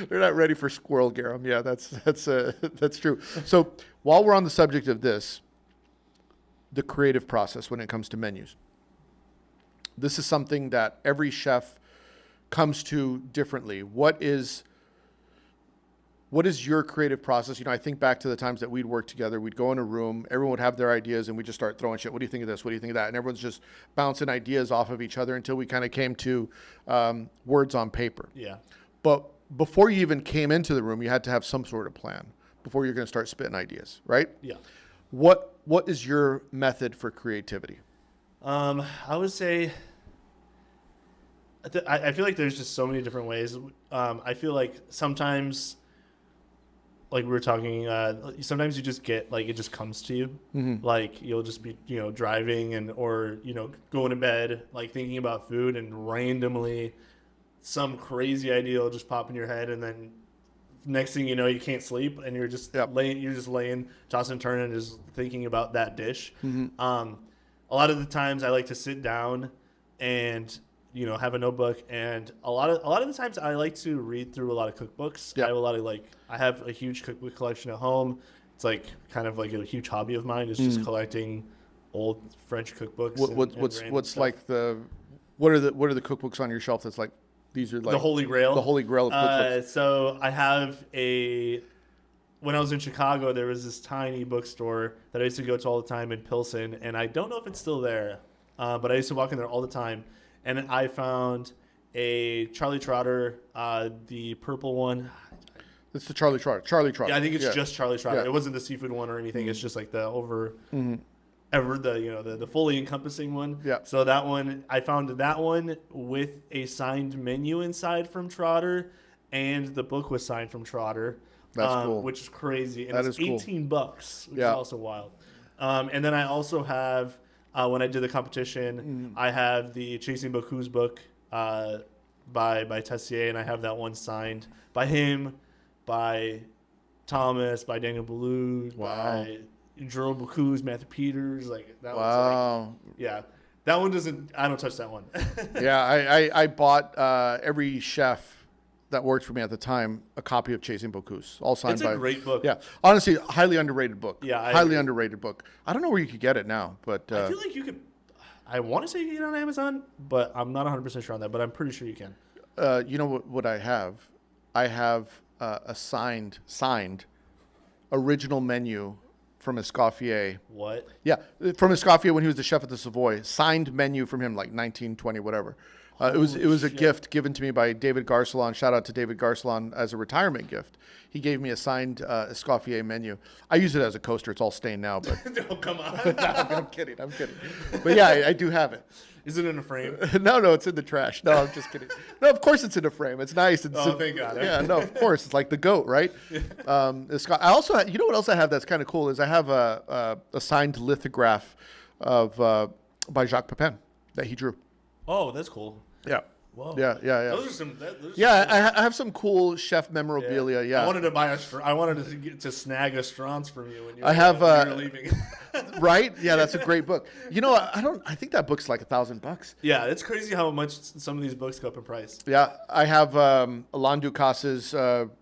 Speaker 1: They're not ready for squirrel garum. Yeah, that's true. So while we're on the subject of this, the creative process when it comes to menus, this is something that every chef comes to differently. What is your creative process? You know, I think back to the times that we'd work together. We'd go in a room, everyone would have their ideas, and we'd just start throwing shit. What do you think of this? What do you think of that? And everyone's just bouncing ideas off of each other until we kind of came to words on paper.
Speaker 2: Yeah.
Speaker 1: But before you even came into the room, you had to have some sort of plan before you're going to start spitting ideas, right?
Speaker 2: Yeah.
Speaker 1: What is your method for creativity?
Speaker 2: I would say, I feel like there's just so many different ways. I feel like sometimes, like we were talking, sometimes you just get, like, it just comes to you. Mm-hmm. Like, you'll just be, driving or going to bed, like, thinking about food, and randomly some crazy idea will just pop in your head, and then next thing you know, you can't sleep, and you're just laying, tossing and turning, just thinking about that dish. A lot of the times, I like to sit down and have a notebook, and a lot of the times, I like to read through a lot of cookbooks.
Speaker 1: Yep.
Speaker 2: I have a huge cookbook collection at home. It's like kind of like a huge hobby of mine. Is just collecting old French cookbooks.
Speaker 1: What's like what are the cookbooks on your shelf that's like these are like
Speaker 2: the Holy Grail?
Speaker 1: The Holy Grail of cookbooks.
Speaker 2: So I have when I was in Chicago, there was this tiny bookstore that I used to go to all the time in Pilsen, and I don't know if it's still there, but I used to walk in there all the time, and I found a Charlie Trotter, the purple one.
Speaker 1: It's the Charlie Trotter.
Speaker 2: Yeah, I think it's just Charlie Trotter.
Speaker 1: Yeah.
Speaker 2: It wasn't the seafood one or anything. It's just like the the fully encompassing one.
Speaker 1: Yeah.
Speaker 2: So that one, I found that one with a signed menu inside from Trotter, and the book was signed from Trotter.
Speaker 1: That's cool.
Speaker 2: Which is crazy. And
Speaker 1: that
Speaker 2: it's
Speaker 1: is cool.
Speaker 2: $18, which is also wild. And then I also have, when I did the competition, I have the Chasing Bocuse book by Tessier, and I have that one signed by him, by Thomas, by Daniel Boulud, by Jerome Bocuse, Matthew Peters. Like that one's that one doesn't. I don't touch that one.
Speaker 1: I bought every chef that worked for me at the time a copy of Chasing Bocuse, all signed
Speaker 2: it's
Speaker 1: by.
Speaker 2: It's a great book.
Speaker 1: Yeah, honestly, highly underrated book.
Speaker 2: Yeah,
Speaker 1: highly underrated book. I don't know where you could get it now, but
Speaker 2: I feel like you could. I want to say you can get it on Amazon, but I'm not 100% sure on that. But I'm pretty sure you can.
Speaker 1: You know what I have? I have a signed original menu from Escoffier.
Speaker 2: What?
Speaker 1: Yeah, from Escoffier when he was the chef at the Savoy. Signed menu from him, like 1920, whatever. It was a gift given to me by David Garcelon. Shout out to David Garcelon as a retirement gift. He gave me a signed Escoffier menu. I use it as a coaster. It's all stained now, but
Speaker 2: No, come on.
Speaker 1: I'm kidding. But yeah, I do have it.
Speaker 2: Is it in a frame?
Speaker 1: No, it's in the trash. No, I'm just kidding. No, of course it's in a frame. It's nice.
Speaker 2: Thank God.
Speaker 1: Yeah, no, of course. It's like the goat, right? I also you know what else I have that's kind of cool is I have a signed lithograph of by Jacques Pepin that he drew.
Speaker 2: Oh, that's cool.
Speaker 1: Yeah.
Speaker 2: Whoa.
Speaker 1: Yeah.
Speaker 2: Those are some.
Speaker 1: I have some cool chef memorabilia. Yeah.
Speaker 2: I wanted to buy I wanted to snag a Strauss from you when you were leaving.
Speaker 1: Right? Yeah, that's a great book. You know, I think that book's like $1,000.
Speaker 2: Yeah, it's crazy how much some of these books go up in price.
Speaker 1: Yeah, I have Alain Ducasse's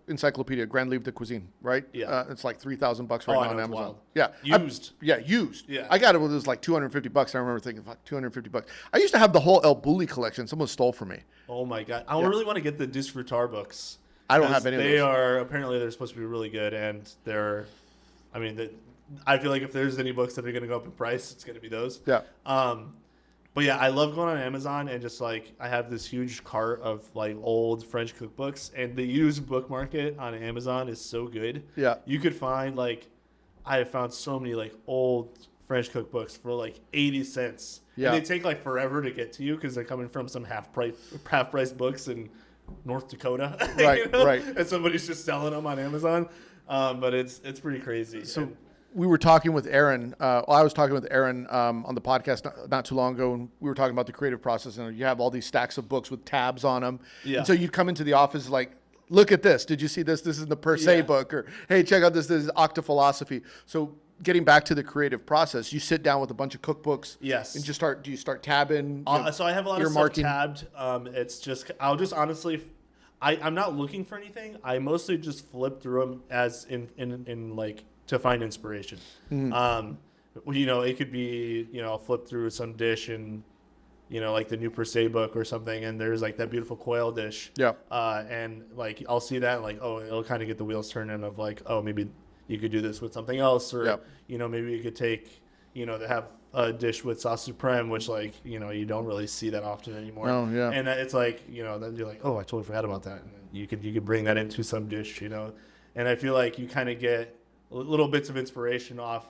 Speaker 1: Encyclopedia Grand Livre de Cuisine, right?
Speaker 2: Yeah.
Speaker 1: It's like $3,000 right now on Amazon.
Speaker 2: Wild.
Speaker 1: Yeah.
Speaker 2: Used.
Speaker 1: Used.
Speaker 2: Yeah.
Speaker 1: I got it when it was like $250. I remember thinking, fuck, $250. I used to have the whole El Bulli collection. Someone stole from me.
Speaker 2: Oh my God. I really want to get the Disfrutar books.
Speaker 1: I don't have any of those.
Speaker 2: Apparently they're supposed to be really good, and I feel like if there's any books that are going to go up in price, it's going to be those.
Speaker 1: Yeah.
Speaker 2: But yeah, I love going on Amazon and just like I have this huge cart of like old French cookbooks, and the used book market on Amazon is so good.
Speaker 1: Yeah.
Speaker 2: You could find I have found so many like old French cookbooks for like 80 cents.
Speaker 1: Yeah.
Speaker 2: And they take like forever to get to you because they're coming from some half price books in North Dakota.
Speaker 1: Right. Right.
Speaker 2: And somebody's just selling them on Amazon. But it's pretty crazy.
Speaker 1: So we were talking with Aaron. I was talking with Aaron on the podcast not too long ago, and we were talking about the creative process. And you have all these stacks of books with tabs on them.
Speaker 2: Yeah.
Speaker 1: And so you'd come into the office like, look at this. Did you see this? This is the per se book. Or, hey, check out this. This is Octophilosophy. So getting back to the creative process, you sit down with a bunch of cookbooks.
Speaker 2: Yes.
Speaker 1: And do you start tabbing?
Speaker 2: So I have a lot of stuff tabbed. It's just, I'll just honestly, I'm not looking for anything. I mostly just flip through them as in like to find inspiration. It could be, I'll flip through some dish and, like the new per se book or something, and there's like that beautiful quail dish.
Speaker 1: Yeah.
Speaker 2: And like I'll see that and like, oh, it'll kind of get the wheels turning of like, oh, maybe you could do this with something else, or maybe you could take, to have a dish with sauce supreme, which like you don't really see that often anymore.
Speaker 1: Oh yeah.
Speaker 2: And it's like then you're like, oh, I totally forgot about that. And you could bring that into some dish, and I feel like you kind of get little bits of inspiration off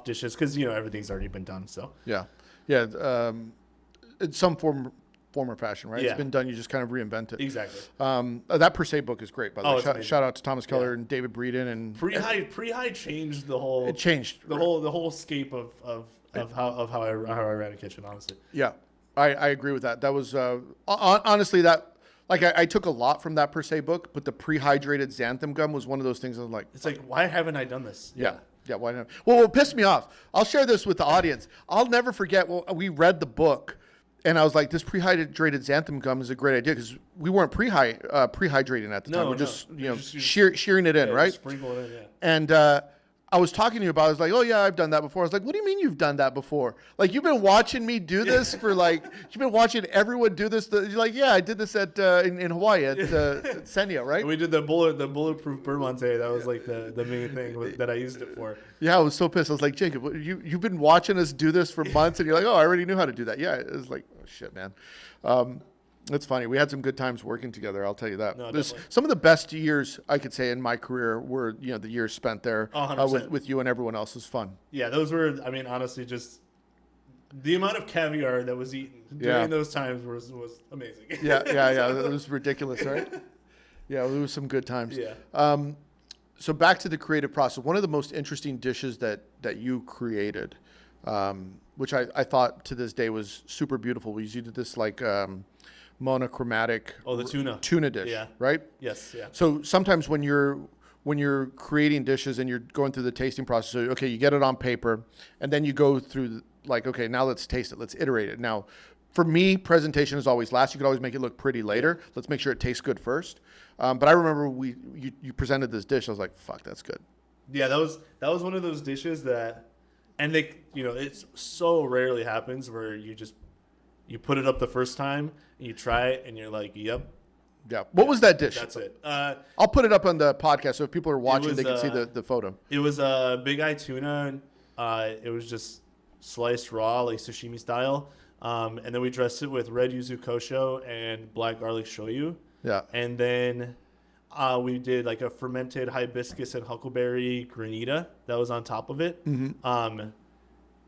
Speaker 2: dishes because everything's already been done. So
Speaker 1: yeah. In some form or fashion, right? It's been done. You just kind of reinvent it.
Speaker 2: Exactly.
Speaker 1: That per se book is great, by the way. Shout out to Thomas Keller and David Breeden and
Speaker 2: Pre-high changed the whole.
Speaker 1: It changed
Speaker 2: the whole scape of how I ran a kitchen. Honestly.
Speaker 1: Yeah, I agree with that. That was honestly that like I took a lot from that per se book, but the prehydrated xanthan gum was one of those things I was like,
Speaker 2: It's like, why haven't I done this?
Speaker 1: yeah. Yeah, why not? Well, what pissed me off, I'll share this with the audience. I'll never forget, we read the book, and I was like, this prehydrated xanthan gum is a great idea, because we weren't prehydrating at the time. We're just, shearing it in, right?
Speaker 2: Sprinkle it in, yeah.
Speaker 1: And I was talking to you about it. I was like, oh, yeah, I've done that before. I was like, what do you mean you've done that before? Like, you've been watching me do this for like, you've been watching everyone do this. You're like, yeah, I did this in Hawaii at Senya, right?
Speaker 2: We did the bulletproof Bermonte. That was like the main thing that I used it for.
Speaker 1: Yeah, I was so pissed. I was like, Jacob, you've been watching us do this for months, and you're like, oh, I already knew how to do that. Yeah, it was like, oh, shit, man. It's funny. We had some good times working together. I'll tell you that.
Speaker 2: No,
Speaker 1: some of the best years I could say in my career were, the years spent there with you and everyone else. Was fun.
Speaker 2: Yeah, those were. I mean, honestly, just the amount of caviar that was eaten during those times was amazing.
Speaker 1: Yeah. It was ridiculous, right? Yeah, there was some good times.
Speaker 2: Yeah.
Speaker 1: So back to the creative process. One of the most interesting dishes that you created, which I thought to this day was super beautiful, was you did this like monochromatic.
Speaker 2: Oh, the
Speaker 1: tuna dish.
Speaker 2: Yeah.
Speaker 1: Right.
Speaker 2: Yes. Yeah.
Speaker 1: So sometimes when you're creating dishes and you're going through the tasting process, so, okay, you get it on paper, and then you go through like, okay, now let's taste it, let's iterate it. Now, for me, presentation is always last. You could always make it look pretty later. Let's make sure it tastes good first. But I remember you presented this dish. I was like, fuck, that's good.
Speaker 2: Yeah, that was one of those dishes that, and it so rarely happens where you put it up the first time and you try it and you're like, yep.
Speaker 1: Yeah. What was that dish?
Speaker 2: That's it.
Speaker 1: I'll put it up on the podcast so if people are watching, they can see the photo.
Speaker 2: It was a big eye tuna. It was just sliced raw, like sashimi style. And then we dressed it with red yuzu kosho and black garlic shoyu.
Speaker 1: Yeah.
Speaker 2: And then we did like a fermented hibiscus and huckleberry granita that was on top of it. Mm-hmm.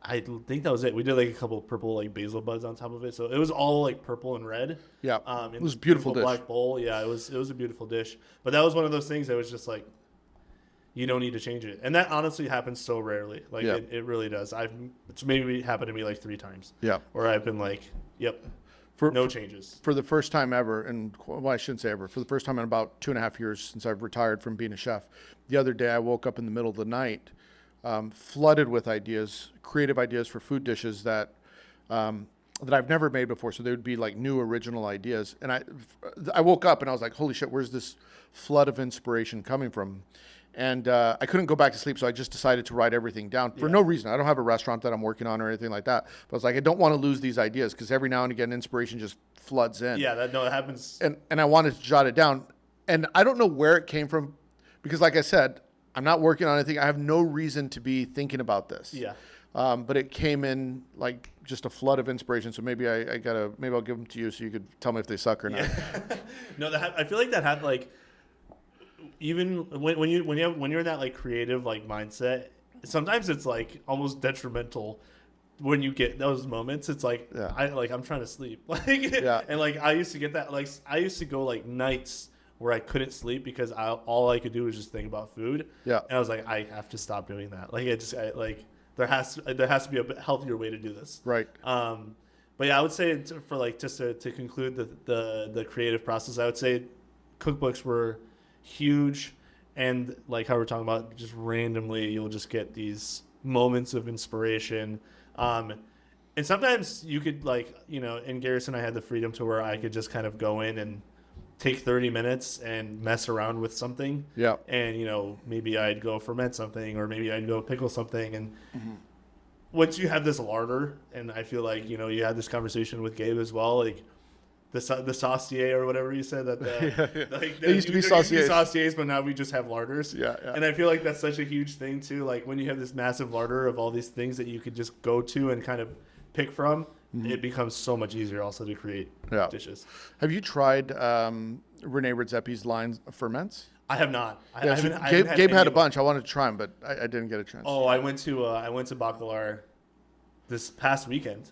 Speaker 2: I think that was it. We did like a couple of purple like basil buds on top of it, so it was all like purple and red.
Speaker 1: Yeah, it was a beautiful dish.
Speaker 2: Black bowl. Yeah, it was a beautiful dish. But that was one of those things that was just like, you don't need to change it, and that honestly happens so rarely. Like it really does. It's maybe happened to me like 3 times.
Speaker 1: Yeah,
Speaker 2: where I've been like, yep. No changes.
Speaker 1: For the first time ever, and well, I shouldn't say ever, for the first time in about 2.5 years since I've retired from being a chef, the other day I woke up in the middle of the night, flooded with ideas, creative ideas for food dishes that I've never made before. So they would be like new original ideas. And I woke up and I was like, holy shit, where's this flood of inspiration coming from? And I couldn't go back to sleep, so I just decided to write everything down for no reason. I don't have a restaurant that I'm working on or anything like that. But I was like, I don't want to lose these ideas because every now and again, inspiration just floods in.
Speaker 2: Yeah, that happens.
Speaker 1: And I wanted to jot it down. And I don't know where it came from because, like I said, I'm not working on anything. I have no reason to be thinking about this.
Speaker 2: Yeah.
Speaker 1: But it came in like just a flood of inspiration. So maybe maybe I'll give them to you so you could tell me if they suck or not.
Speaker 2: No, I feel like that had like, even when you're in that like creative like mindset, sometimes it's like almost detrimental when you get those moments. It's like I'm trying to sleep, and like I used to get that, like I used to go like nights where I couldn't sleep because all I could do was just think about food. Yeah, and I was like, I have to stop doing that. Like there has to be a healthier way to do this.
Speaker 1: Right.
Speaker 2: But yeah, I would say for like just to conclude the creative process, I would say cookbooks were huge, and like how we're talking about, just randomly you'll just get these moments of inspiration, and sometimes you could like, in Garrison I had the freedom to where I could just kind of go in and take 30 minutes and mess around with something, and maybe I'd go ferment something, or maybe I'd go pickle something, and once you have this larder, and I feel like you had this conversation with Gabe as well, like the saucier or whatever you said, that
Speaker 1: it used to be
Speaker 2: sauciers, but now we just have larders.
Speaker 1: Yeah.
Speaker 2: And I feel like that's such a huge thing too. Like when you have this massive larder of all these things that you could just go to and kind of pick from, it becomes so much easier also to create dishes.
Speaker 1: Have you tried Rene Redzepi's line of ferments?
Speaker 2: I have not.
Speaker 1: Gabe had a bunch. I wanted to try them, but I didn't get a chance.
Speaker 2: Oh, I went to Bacalar this past weekend.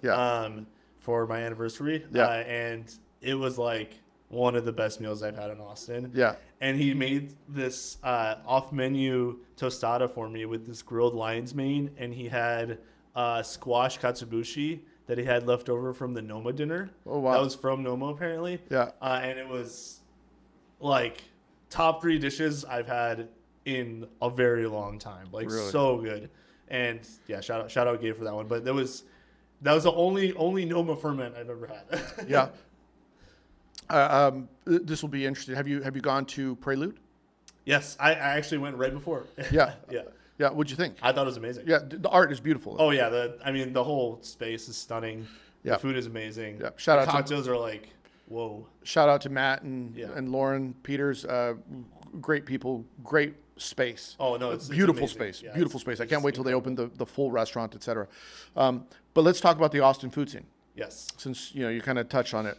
Speaker 2: For my anniversary. And it was like one of the best meals I've had in Austin. Yeah. And he made this off-menu tostada for me with this grilled lion's mane, and he had squash katsubushi that he had left over from the Noma dinner.
Speaker 1: Oh, wow.
Speaker 2: That was from Noma, apparently.
Speaker 1: Yeah.
Speaker 2: And it was like top 3 dishes I've had in a very long time. Like,
Speaker 1: Really?
Speaker 2: so good. And yeah, shout out Gabe for that one. But that was the only Noma ferment I've ever had.
Speaker 1: Yeah. This will be interesting. Have you gone to Prelude?
Speaker 2: Yes, I actually went right before.
Speaker 1: Yeah.
Speaker 2: Yeah.
Speaker 1: Yeah. What'd you think?
Speaker 2: I thought it was amazing.
Speaker 1: Yeah. The art is beautiful.
Speaker 2: Oh yeah, the whole space is stunning.
Speaker 1: Yeah.
Speaker 2: The food is amazing.
Speaker 1: Yeah. Shout out to-
Speaker 2: cocktails are like, whoa.
Speaker 1: Shout out to Matt and
Speaker 2: Yeah.
Speaker 1: Lauren Peters. Great people. Great space.
Speaker 2: Oh no, it's
Speaker 1: beautiful
Speaker 2: amazing.
Speaker 1: space.
Speaker 2: Yeah,
Speaker 1: Beautiful space. I can't wait till they
Speaker 2: incredible.
Speaker 1: open the full restaurant, etc. But let's talk about the Austin food scene,
Speaker 2: Yes.
Speaker 1: since you kind of touched on it.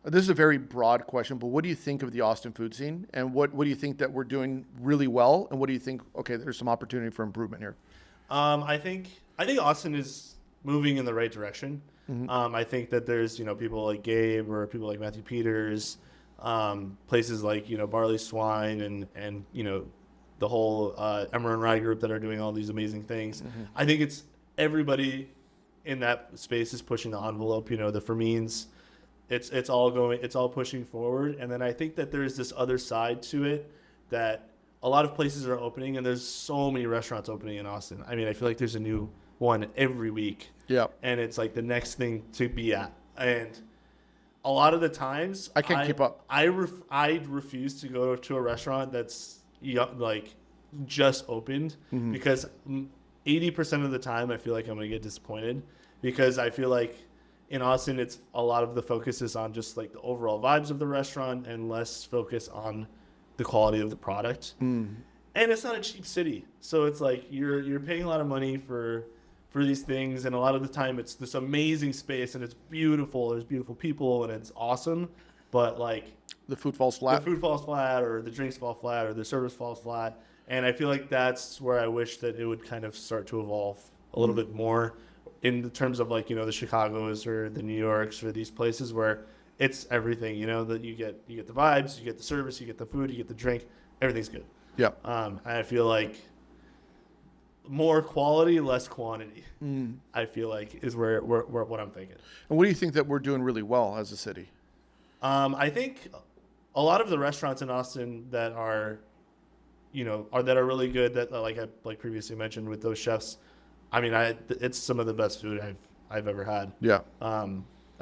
Speaker 1: This is a very broad question, but what do you think of the Austin food scene, and what do you think that we're doing really well, and what do you think? Okay, there's some opportunity for improvement here.
Speaker 2: I think Austin is moving in the right direction.
Speaker 1: Mm-hmm.
Speaker 2: I think that there's people like Gabe or people like Matthew Peters, places like Barley Swine and the whole Emmer and Rye group that are doing all these amazing things.
Speaker 1: Mm-hmm.
Speaker 2: I think it's everybody in that space is pushing the envelope. The Fermines, it's all pushing forward. And then I think that there's this other side to it that a lot of places are opening, and there's so many restaurants opening in Austin. I mean, I feel like there's a new one every week.
Speaker 1: Yeah.
Speaker 2: And it's like the next thing to be at. And a lot of the times
Speaker 1: I can't keep up.
Speaker 2: I refuse to go to a restaurant that's like just opened, because 80% of the time I feel like I'm going to get disappointed, because I feel like in Austin it's a lot of the focus is on just like the overall vibes of the restaurant and less focus on the quality of the product. And it's not a cheap city. So it's like you're paying a lot of money for these things, and a lot of the time it's this amazing space and it's beautiful. There's beautiful people and it's awesome, but like
Speaker 1: The food falls flat.
Speaker 2: the food falls flat, or the drinks fall flat, or the service falls flat. And I feel like that's where I wish that it would kind of start to evolve a little bit more in the terms of like, the Chicagos or the New Yorks or these places where it's everything, that you get the vibes, you get the service, you get the food, you get the drink, everything's good.
Speaker 1: Yeah.
Speaker 2: I feel like more quality, less quantity. I feel like is where what I'm thinking.
Speaker 1: And what do you think that we're doing really well as a city?
Speaker 2: I think a lot of the restaurants in Austin that are, that are really good, that like previously mentioned with those chefs. I mean, it's some of the best food I've ever had.
Speaker 1: Yeah.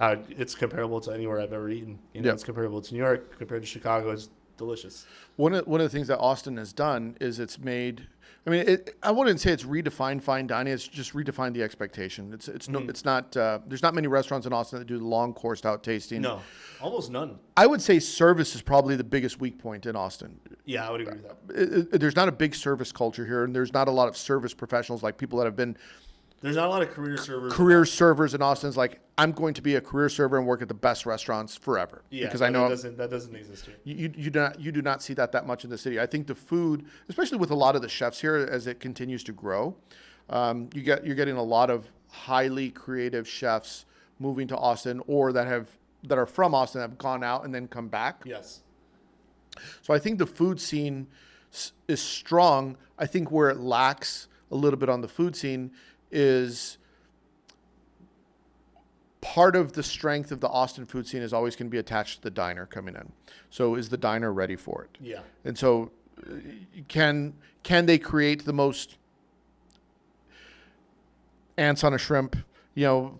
Speaker 2: It's comparable to anywhere I've ever eaten.
Speaker 1: Yeah.
Speaker 2: It's comparable to New York, compared to Chicago. It's delicious.
Speaker 1: One of the things that Austin has done is it's made. I mean, I wouldn't say it's redefined fine dining. It's just redefined the expectation. It's not. There's not many restaurants in Austin that do the long coursed out tasting.
Speaker 2: No, almost none.
Speaker 1: I would say service is probably the biggest weak point in Austin.
Speaker 2: Yeah, I would agree with that.
Speaker 1: There's not a big service culture here, and there's not a lot of service professionals, like people that have been
Speaker 2: There's not a lot of career servers.
Speaker 1: servers in Austin. It's like, I'm going to be a career server and work at the best restaurants forever.
Speaker 2: Yeah,
Speaker 1: because I know
Speaker 2: that doesn't exist here.
Speaker 1: you do not see that much in the city. I think the food, especially with a lot of the chefs here, as it continues to grow, you're getting a lot of highly creative chefs moving to Austin, or that are from Austin, have gone out and then come back.
Speaker 2: Yes.
Speaker 1: So I think the food scene is strong. I think where it lacks a little bit on the food scene is part of the strength of the Austin food scene is always going to be attached to the diner coming in. So is the diner ready for it?
Speaker 2: Yeah.
Speaker 1: And so can they create the most ants on a shrimp,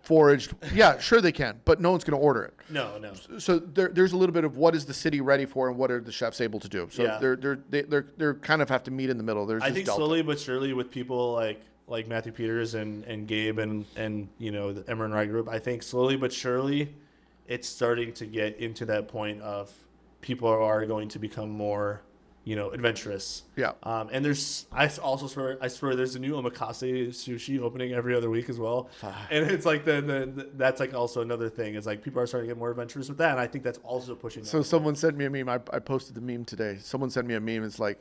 Speaker 1: foraged? Yeah, sure they can, but no one's going to order it.
Speaker 2: No.
Speaker 1: So there's a little bit of what is the city ready for and what are the chefs able to do. So
Speaker 2: Yeah.
Speaker 1: they're kind of have to meet in the middle. There's
Speaker 2: I
Speaker 1: this
Speaker 2: think
Speaker 1: delta.
Speaker 2: slowly but surely with people like Matthew Peters and Gabe and the Emmer and Rye group, I think slowly but surely it's starting to get into that point of people are going to become more adventurous.
Speaker 1: Yeah.
Speaker 2: And I swear there's a new omakase sushi opening every other week as well. And it's like that's like also another thing. It's like people are starting to get more adventurous with that, and I think that's also pushing.
Speaker 1: So someone sent me a meme. I posted the meme today. Someone sent me a meme. It's like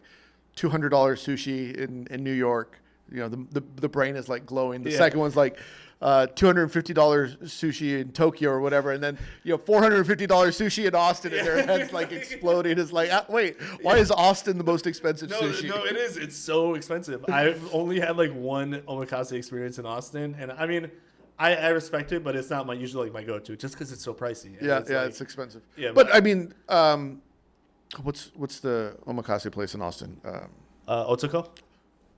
Speaker 1: $200 sushi in New York. The brain is like glowing. The second one's like $250 sushi in Tokyo or whatever, and then $450 sushi in Austin, and their heads like exploding. It's like, wait, why is Austin the most expensive sushi?
Speaker 2: No, it is. It's so expensive. I've only had like one omakase experience in Austin, and I mean, I respect it, but it's not usually like my go-to just because it's so pricey.
Speaker 1: It's expensive.
Speaker 2: Yeah,
Speaker 1: but I mean, what's the omakase place in Austin?
Speaker 2: Otoko.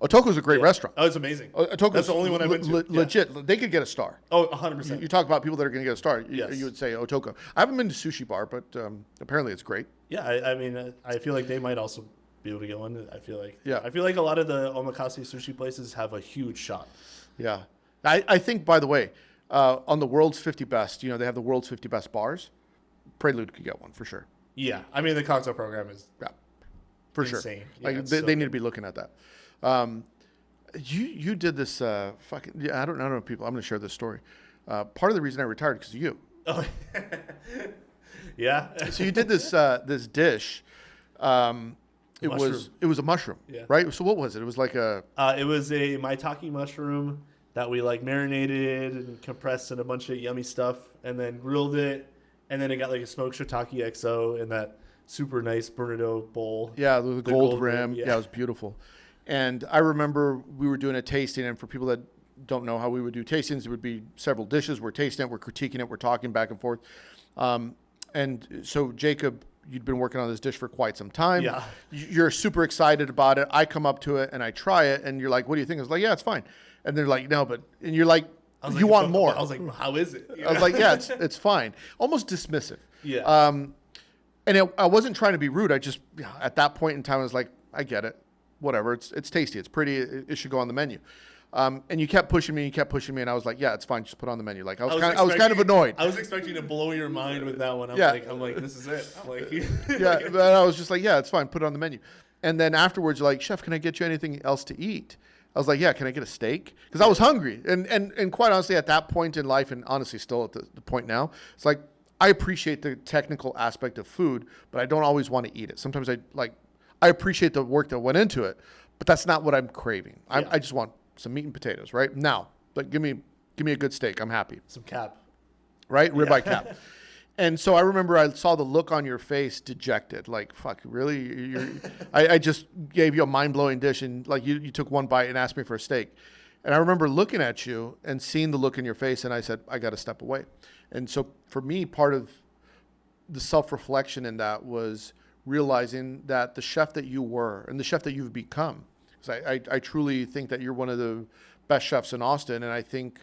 Speaker 1: Otoko's a great restaurant.
Speaker 2: Oh, it's amazing.
Speaker 1: Otoko's
Speaker 2: That's the only one I've been to.
Speaker 1: Legit. They could get a star.
Speaker 2: Oh, 100%.
Speaker 1: You talk about people that are going to get a star.
Speaker 2: Yes.
Speaker 1: You would say Otoko. I haven't been to Sushi Bar, but apparently it's great.
Speaker 2: Yeah, I mean, I feel like they might also be able to get one. I feel like a lot of the omakase sushi places have a huge shot.
Speaker 1: Yeah. I think, by the way, on the world's 50 best, they have the world's 50 best bars. Prelude could get one for sure.
Speaker 2: Yeah. I mean, the cocktail program is
Speaker 1: for
Speaker 2: insane.
Speaker 1: Sure.
Speaker 2: Yeah,
Speaker 1: they need to be looking at that. You did this fucking. I don't know people. I'm going to share this story. Part of the reason I retired because of you.
Speaker 2: Oh, yeah.
Speaker 1: So you did this dish. It was a mushroom, right? So what was it? It was like
Speaker 2: it was a maitake mushroom that we like marinated and compressed in a bunch of yummy stuff, and then grilled it, and then it got like a smoked shiitake XO in that super nice burrito bowl.
Speaker 1: Yeah, the gold rim.
Speaker 2: Yeah.
Speaker 1: It was beautiful. And I remember we were doing a tasting, and for people that don't know how we would do tastings, there would be several dishes. We're tasting it, we're critiquing it, we're talking back and forth. And so Jacob, you'd been working on this dish for quite some time.
Speaker 2: Yeah.
Speaker 1: You're super excited about it. I come up to it and I try it, and you're like, "What do you think?" I was like, "Yeah, it's fine." And they're like, "No, but," and you're like, "You want more?"
Speaker 2: I was like, "How is it?"
Speaker 1: I was like, "Yeah, it's fine." Almost dismissive.
Speaker 2: Yeah.
Speaker 1: And I wasn't trying to be rude. I just, at that point in time, I was like, "I get it. Whatever. It's tasty. It's pretty. It should go on the menu." And you kept pushing me, and I was like, "Yeah, it's fine. Just put it on the menu." Like I was kind of annoyed.
Speaker 2: I was expecting to blow your mind with that one. I'm like, this is it. I'm like,
Speaker 1: yeah, but I was just like, "Yeah, it's fine. Put it on the menu." And then afterwards, you're like, "Chef, can I get you anything else to eat?" I was like, "Yeah, can I get a steak?" Because I was hungry, and quite honestly, at that point in life, and honestly, still at the point now, it's like I appreciate the technical aspect of food, but I don't always want to eat it. Sometimes I appreciate the work that went into it, but that's not what I'm craving.
Speaker 2: Yeah.
Speaker 1: I just want some meat and potatoes, right? Now, like give me a good steak. I'm happy.
Speaker 2: some cap.
Speaker 1: Right? Ribeye cap. And so I remember I saw the look on your face, dejected, like, fuck, really? I just gave you a mind-blowing dish, and like you took one bite and asked me for a steak. And I remember looking at you and seeing the look in your face, and I said, I got to step away. And so for me, part of the self-reflection in that was realizing that the chef that you were and the chef that you've become, because I truly think that you're one of the best chefs in Austin, and I think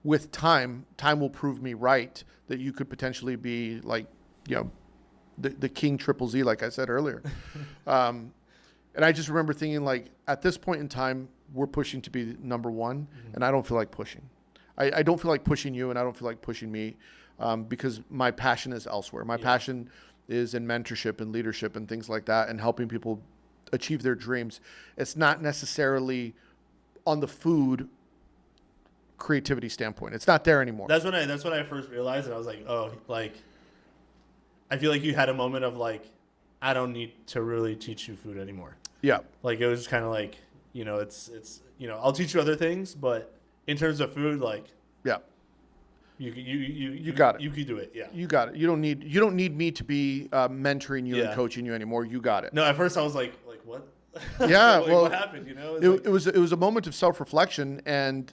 Speaker 1: with time will prove me right that you could potentially be like, the King Triple Z, like I said earlier. And I just remember thinking, like, at this point in time, we're pushing to be number one, and I don't feel like pushing. I don't feel like pushing you, and I don't feel like pushing me, because my passion is elsewhere. My passion is in mentorship and leadership and things like that, and helping people achieve their dreams. It's not necessarily on the food creativity standpoint. It's not there anymore.
Speaker 2: That's when I first realized it. I was like, oh, like, I feel like you had a moment of like, I don't need to really teach you food anymore.
Speaker 1: Yeah.
Speaker 2: Like, it was just kind of like, it's I'll teach you other things, but in terms of food, like,
Speaker 1: yeah,
Speaker 2: you
Speaker 1: got it.
Speaker 2: You can do it. Yeah.
Speaker 1: You got it. You don't need me to be mentoring you and coaching you anymore. You got it.
Speaker 2: No, at first I was like what?
Speaker 1: Yeah.
Speaker 2: Like,
Speaker 1: well,
Speaker 2: what happened?
Speaker 1: It was a moment of self-reflection, and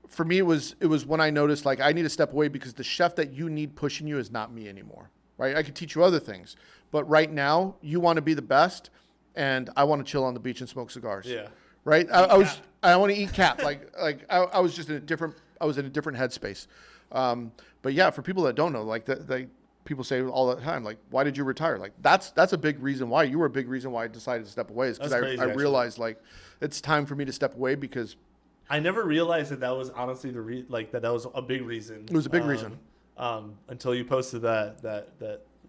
Speaker 1: for me, it was when I noticed, like, I need to step away because the chef that you need pushing you is not me anymore. Right? I could teach you other things, but right now you want to be the best, and I want to chill on the beach and smoke cigars.
Speaker 2: Yeah.
Speaker 1: Right? I want to eat cap. I was just in a different headspace. But yeah, for people that don't know, like people say all the time, like, why did you retire? Like that's a big reason why. You were a big reason why I decided to step away, is because I realized, like, it's time for me to step away, because
Speaker 2: I never realized that was honestly that was a big reason.
Speaker 1: It was a big reason.
Speaker 2: Until you posted that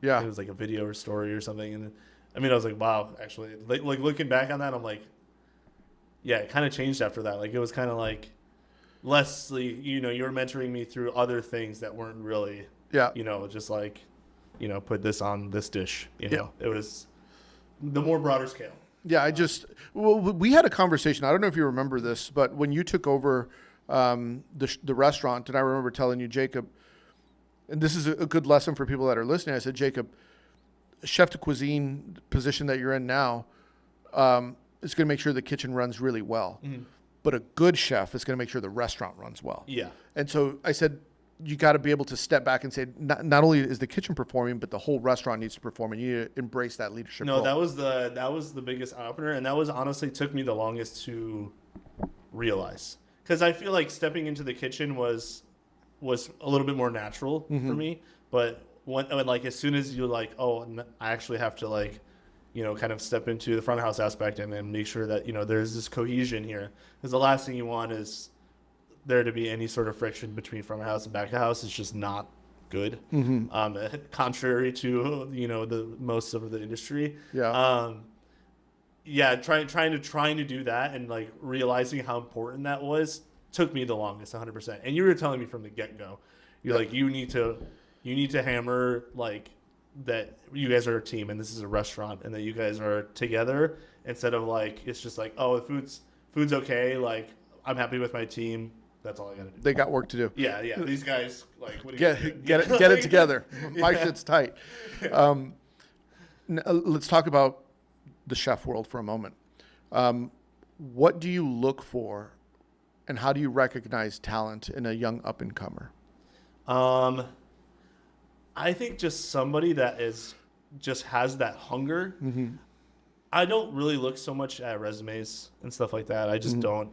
Speaker 1: yeah,
Speaker 2: it was like a video or story or something, and I mean, I was like, wow, actually, like looking back on that, I'm like, yeah, it kind of changed after that. Like, it was kind of like less, like, you were mentoring me through other things that weren't really, just like, put this on this dish. It was the more broader scale.
Speaker 1: Yeah, we had a conversation. I don't know if you remember this, but when you took over the restaurant, and I remember telling you, Jacob, and this is a good lesson for people that are listening. I said, Jacob, chef de cuisine position that you're in now is going to make sure the kitchen runs really well. Mm-hmm. but a good chef is going to make sure the restaurant runs well.
Speaker 2: Yeah.
Speaker 1: And so I said, you got to be able to step back and say, not only is the kitchen performing, but the whole restaurant needs to perform, and you need to embrace that leadership role.
Speaker 2: That was the biggest eye opener, and that was honestly took me the longest to realize, because I feel like stepping into the kitchen was a little bit more natural for me, but like as soon as you like, I actually have to like, kind of step into the front of house aspect and then make sure that there's this cohesion here, because the last thing you want is there to be any sort of friction between front of house and back of house. Is just not good. Contrary to the most of the industry. Trying to do that and like realizing how important that was took me the longest, 100%. And you were telling me from the get go, you're like, you need to hammer like that you guys are a team and this is a restaurant and that you guys are together, instead of like it's just like, the food's okay, like I'm happy with my team. That's all I gotta do.
Speaker 1: They got work to do.
Speaker 2: Yeah. These guys, like, what do
Speaker 1: get it together. My shit's tight. Let's talk about the chef world for a moment. What do you look for, and how do you recognize talent in a young up and comer?
Speaker 2: I think just somebody that just has that hunger. I don't really look so much at resumes and stuff like that. I just don't.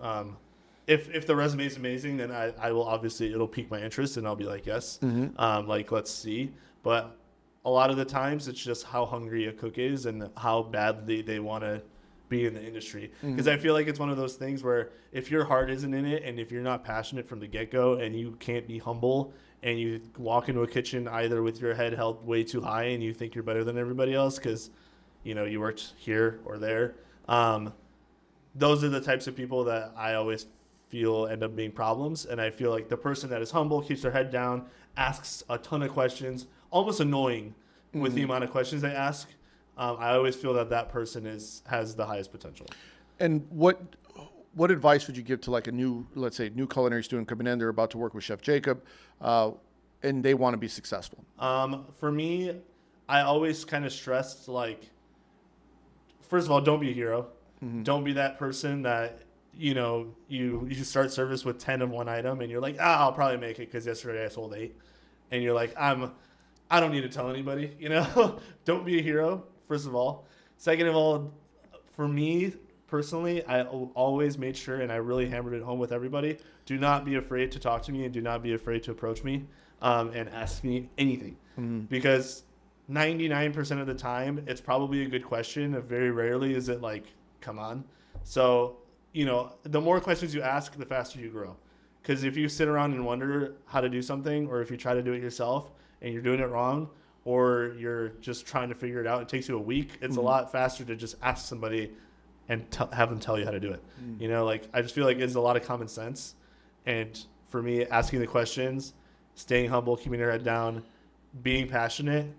Speaker 2: If the resume is amazing, then I will obviously, it'll pique my interest and I'll be like, yes, like let's see. But a lot of the times it's just how hungry a cook is and how badly they want to be in the industry. Because I feel like it's one of those things where if your heart isn't in it and if you're not passionate from the get-go and you can't be humble and you walk into a kitchen either with your head held way too high and you think you're better than everybody else because you worked here or there, those are the types of people that I always feel end up being problems. And I feel like the person that is humble, keeps their head down, asks a ton of questions, almost annoying with the amount of questions they ask. I always feel that person has the highest potential. And
Speaker 1: what advice would you give to like let's say new culinary student coming in, they're about to work with Chef Jakub, and they want to be successful?
Speaker 2: For me, I always kind of stressed, like, first of all, don't be a hero. Don't be that person that you start service with 10 of one item and you're like, I'll probably make it because yesterday I sold 8, and you're like, I don't need to tell anybody. Don't be a hero, first of all. Second of all, for me personally, I always made sure, and I really hammered it home with everybody, do not be afraid to talk to me and do not be afraid to approach me and ask me anything, because 99% of the time it's probably a good question. Very rarely is it like, come on. So the more questions you ask, the faster you grow. Because if you sit around and wonder how to do something, or if you try to do it yourself and you're doing it wrong, or you're just trying to figure it out, it takes you a week, it's a lot faster to just ask somebody and have them tell you how to do it. Like, I just feel like it's a lot of common sense. And for me, asking the questions, staying humble, keeping your head down, being passionate,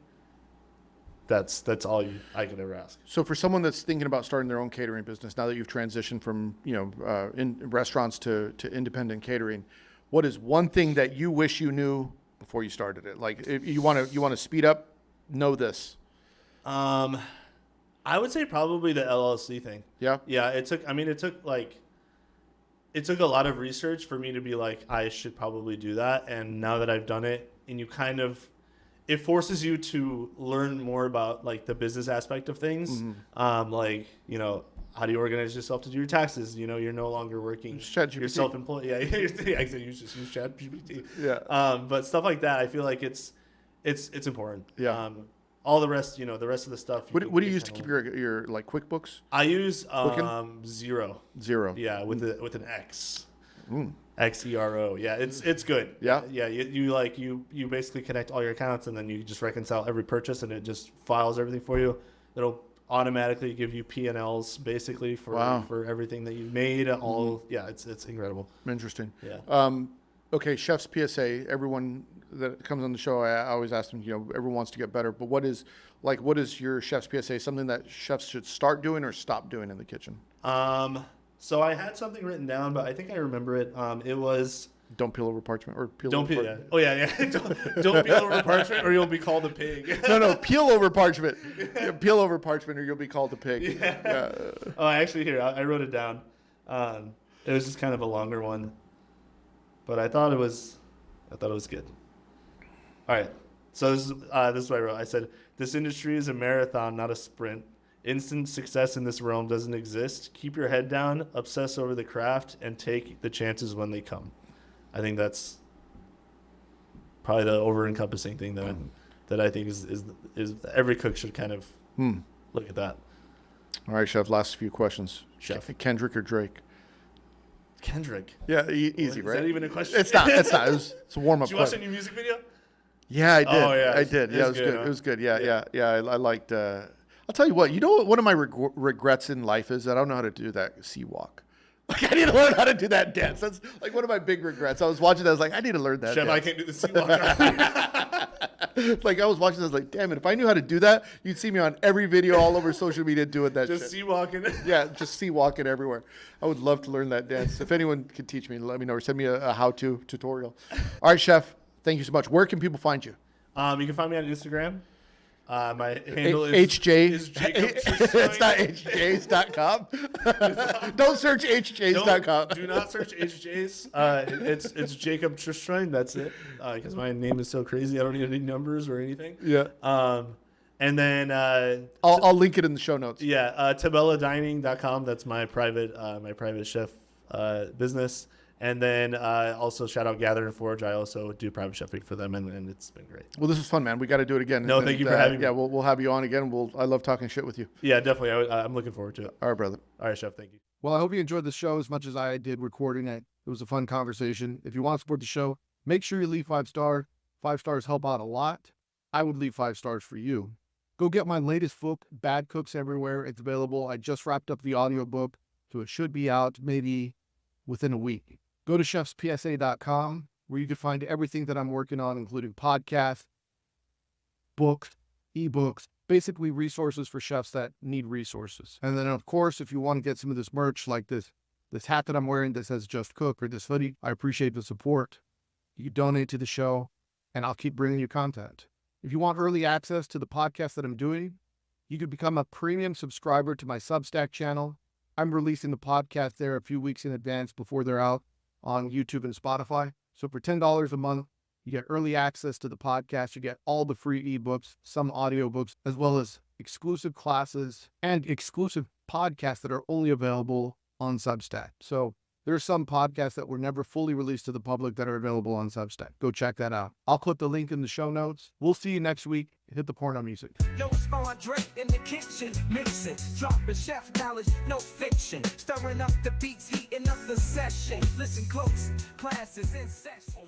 Speaker 2: that's all I could ever ask.
Speaker 1: So for someone that's thinking about starting their own catering business, now that you've transitioned from in restaurants to independent catering, what is one thing that you wish you knew before you started it? Like, if you want to speed up, know this.
Speaker 2: I would say probably the LLC thing.
Speaker 1: Yeah.
Speaker 2: It took a lot of research for me to be like, I should probably do that. And now that I've done it, and it forces you to learn more about like the business aspect of things. Like, how do you organize yourself to do your taxes? You're no longer working. You're self-employed. Yeah. I use ChatGPT.
Speaker 1: Yeah.
Speaker 2: But stuff like that, I feel like it's important.
Speaker 1: Yeah.
Speaker 2: All the rest, the rest of the stuff.
Speaker 1: What do you use to keep your like QuickBooks?
Speaker 2: I use Xero.
Speaker 1: Xero.
Speaker 2: Yeah, with an X. Xero. Yeah, it's good.
Speaker 1: Yeah.
Speaker 2: Yeah. You basically connect all your accounts and then you just reconcile every purchase and it just files everything for you. It'll automatically give you P&Ls basically for everything that you've made. It's incredible.
Speaker 1: Interesting.
Speaker 2: Yeah.
Speaker 1: Okay, Chef's PSA. Everyone that comes on the show, I always ask them, everyone wants to get better, but what is your Chef's PSA? Something that chefs should start doing or stop doing in the kitchen?
Speaker 2: So I had something written down, but I think I remember it. It was
Speaker 1: don't peel over parchment or peel.
Speaker 2: Don't peel. Yeah. Oh yeah. don't peel over parchment, or you'll be called a pig.
Speaker 1: No, peel over parchment. Peel over parchment, or you'll be called a pig.
Speaker 2: Yeah. Oh, actually, here I wrote it down. It was just kind of a longer one, but I thought it was good. All right, so this is what I wrote. I said, "This industry is a marathon, not a sprint. Instant success in this realm doesn't exist. Keep your head down, obsess over the craft, and take the chances when they come." I think that's probably the over-encompassing thing that I think is every cook should kind of look at that.
Speaker 1: All right, Chef, last few questions.
Speaker 2: Chef.
Speaker 1: Kendrick or Drake?
Speaker 2: Kendrick.
Speaker 1: Yeah, easy, right?
Speaker 2: Is that even a question?
Speaker 1: It's not. It's a warm-up
Speaker 2: Did you watch
Speaker 1: question.
Speaker 2: a new music video?
Speaker 1: Yeah, I did.
Speaker 2: Oh, yeah.
Speaker 1: I did. Yeah, it was good.
Speaker 2: Huh?
Speaker 1: It was good. Yeah. I liked. I'll tell you what. You know what? One of my regrets in life is that I don't know how to do that sea walk. Like, I need to learn how to do that dance. That's like one of my big regrets. I was watching that. I was like, I need to learn that.
Speaker 2: Chef,
Speaker 1: dance.
Speaker 2: I can't do the sea walk.
Speaker 1: Like, I was watching. I was like, damn it! If I knew how to do that, you'd see me on every video all over social media doing that.
Speaker 2: Just
Speaker 1: shit.
Speaker 2: sea walking.
Speaker 1: Yeah, just sea walking everywhere. I would love to learn that dance. If anyone could teach me, let me know or send me a how-to tutorial. All right, Chef. Thank you so much. Where can people find you?
Speaker 2: You can find me on Instagram. My handle is
Speaker 1: HJ.
Speaker 2: is Jakub Czyszczon.
Speaker 1: It's not HJs.com. Don't search HJs.com.
Speaker 2: Do not search HJs. It's Jakub Czyszczon. That's it. Because my name is so crazy, I don't need any numbers or anything.
Speaker 1: Yeah.
Speaker 2: And then
Speaker 1: I'll link it in the show notes.
Speaker 2: yeah, tabelladining.com. That's my private chef business. And then also shout out Gather and Forge. I also do private chefing for them, and it's been great.
Speaker 1: Well, this was fun, man. We got to do it again.
Speaker 2: No, thank you for having me.
Speaker 1: Yeah, we'll have you on again. I love talking shit with you.
Speaker 2: Yeah, definitely. I'm looking forward to it.
Speaker 1: All right, brother.
Speaker 2: All right, Chef. Thank you.
Speaker 1: Well, I hope you enjoyed the show as much as I did recording it. It was a fun conversation. If you want to support the show, make sure you leave 5 stars. 5 stars help out a lot. I would leave 5 stars for you. Go get my latest book, Bad Cooks Everywhere. It's available. I just wrapped up the audiobook, so it should be out maybe within a week. Go to chefspsa.com, where you can find everything that I'm working on, including podcasts, books, ebooks, basically resources for chefs that need resources. And then, of course, if you want to get some of this merch, like this hat that I'm wearing that says Just Cook, or this hoodie, I appreciate the support. You can donate to the show, and I'll keep bringing you content. If you want early access to the podcast that I'm doing, you could become a premium subscriber to my Substack channel. I'm releasing the podcast there a few weeks in advance before they're out on YouTube and Spotify. So for $10 a month, you get early access to the podcast. You get all the free ebooks, some audiobooks, as well as exclusive classes and exclusive podcasts that are only available on Substack. So there are some podcasts that were never fully released to the public that are available on Substack. Go check that out. I'll put the link in the show notes. We'll see you next week. Hit the porno music.
Speaker 3: Yo, it's André in the kitchen, mixing, dropping chef knowledge, no fiction, stirring up the beats, heating up the session. Listen close, class is in session.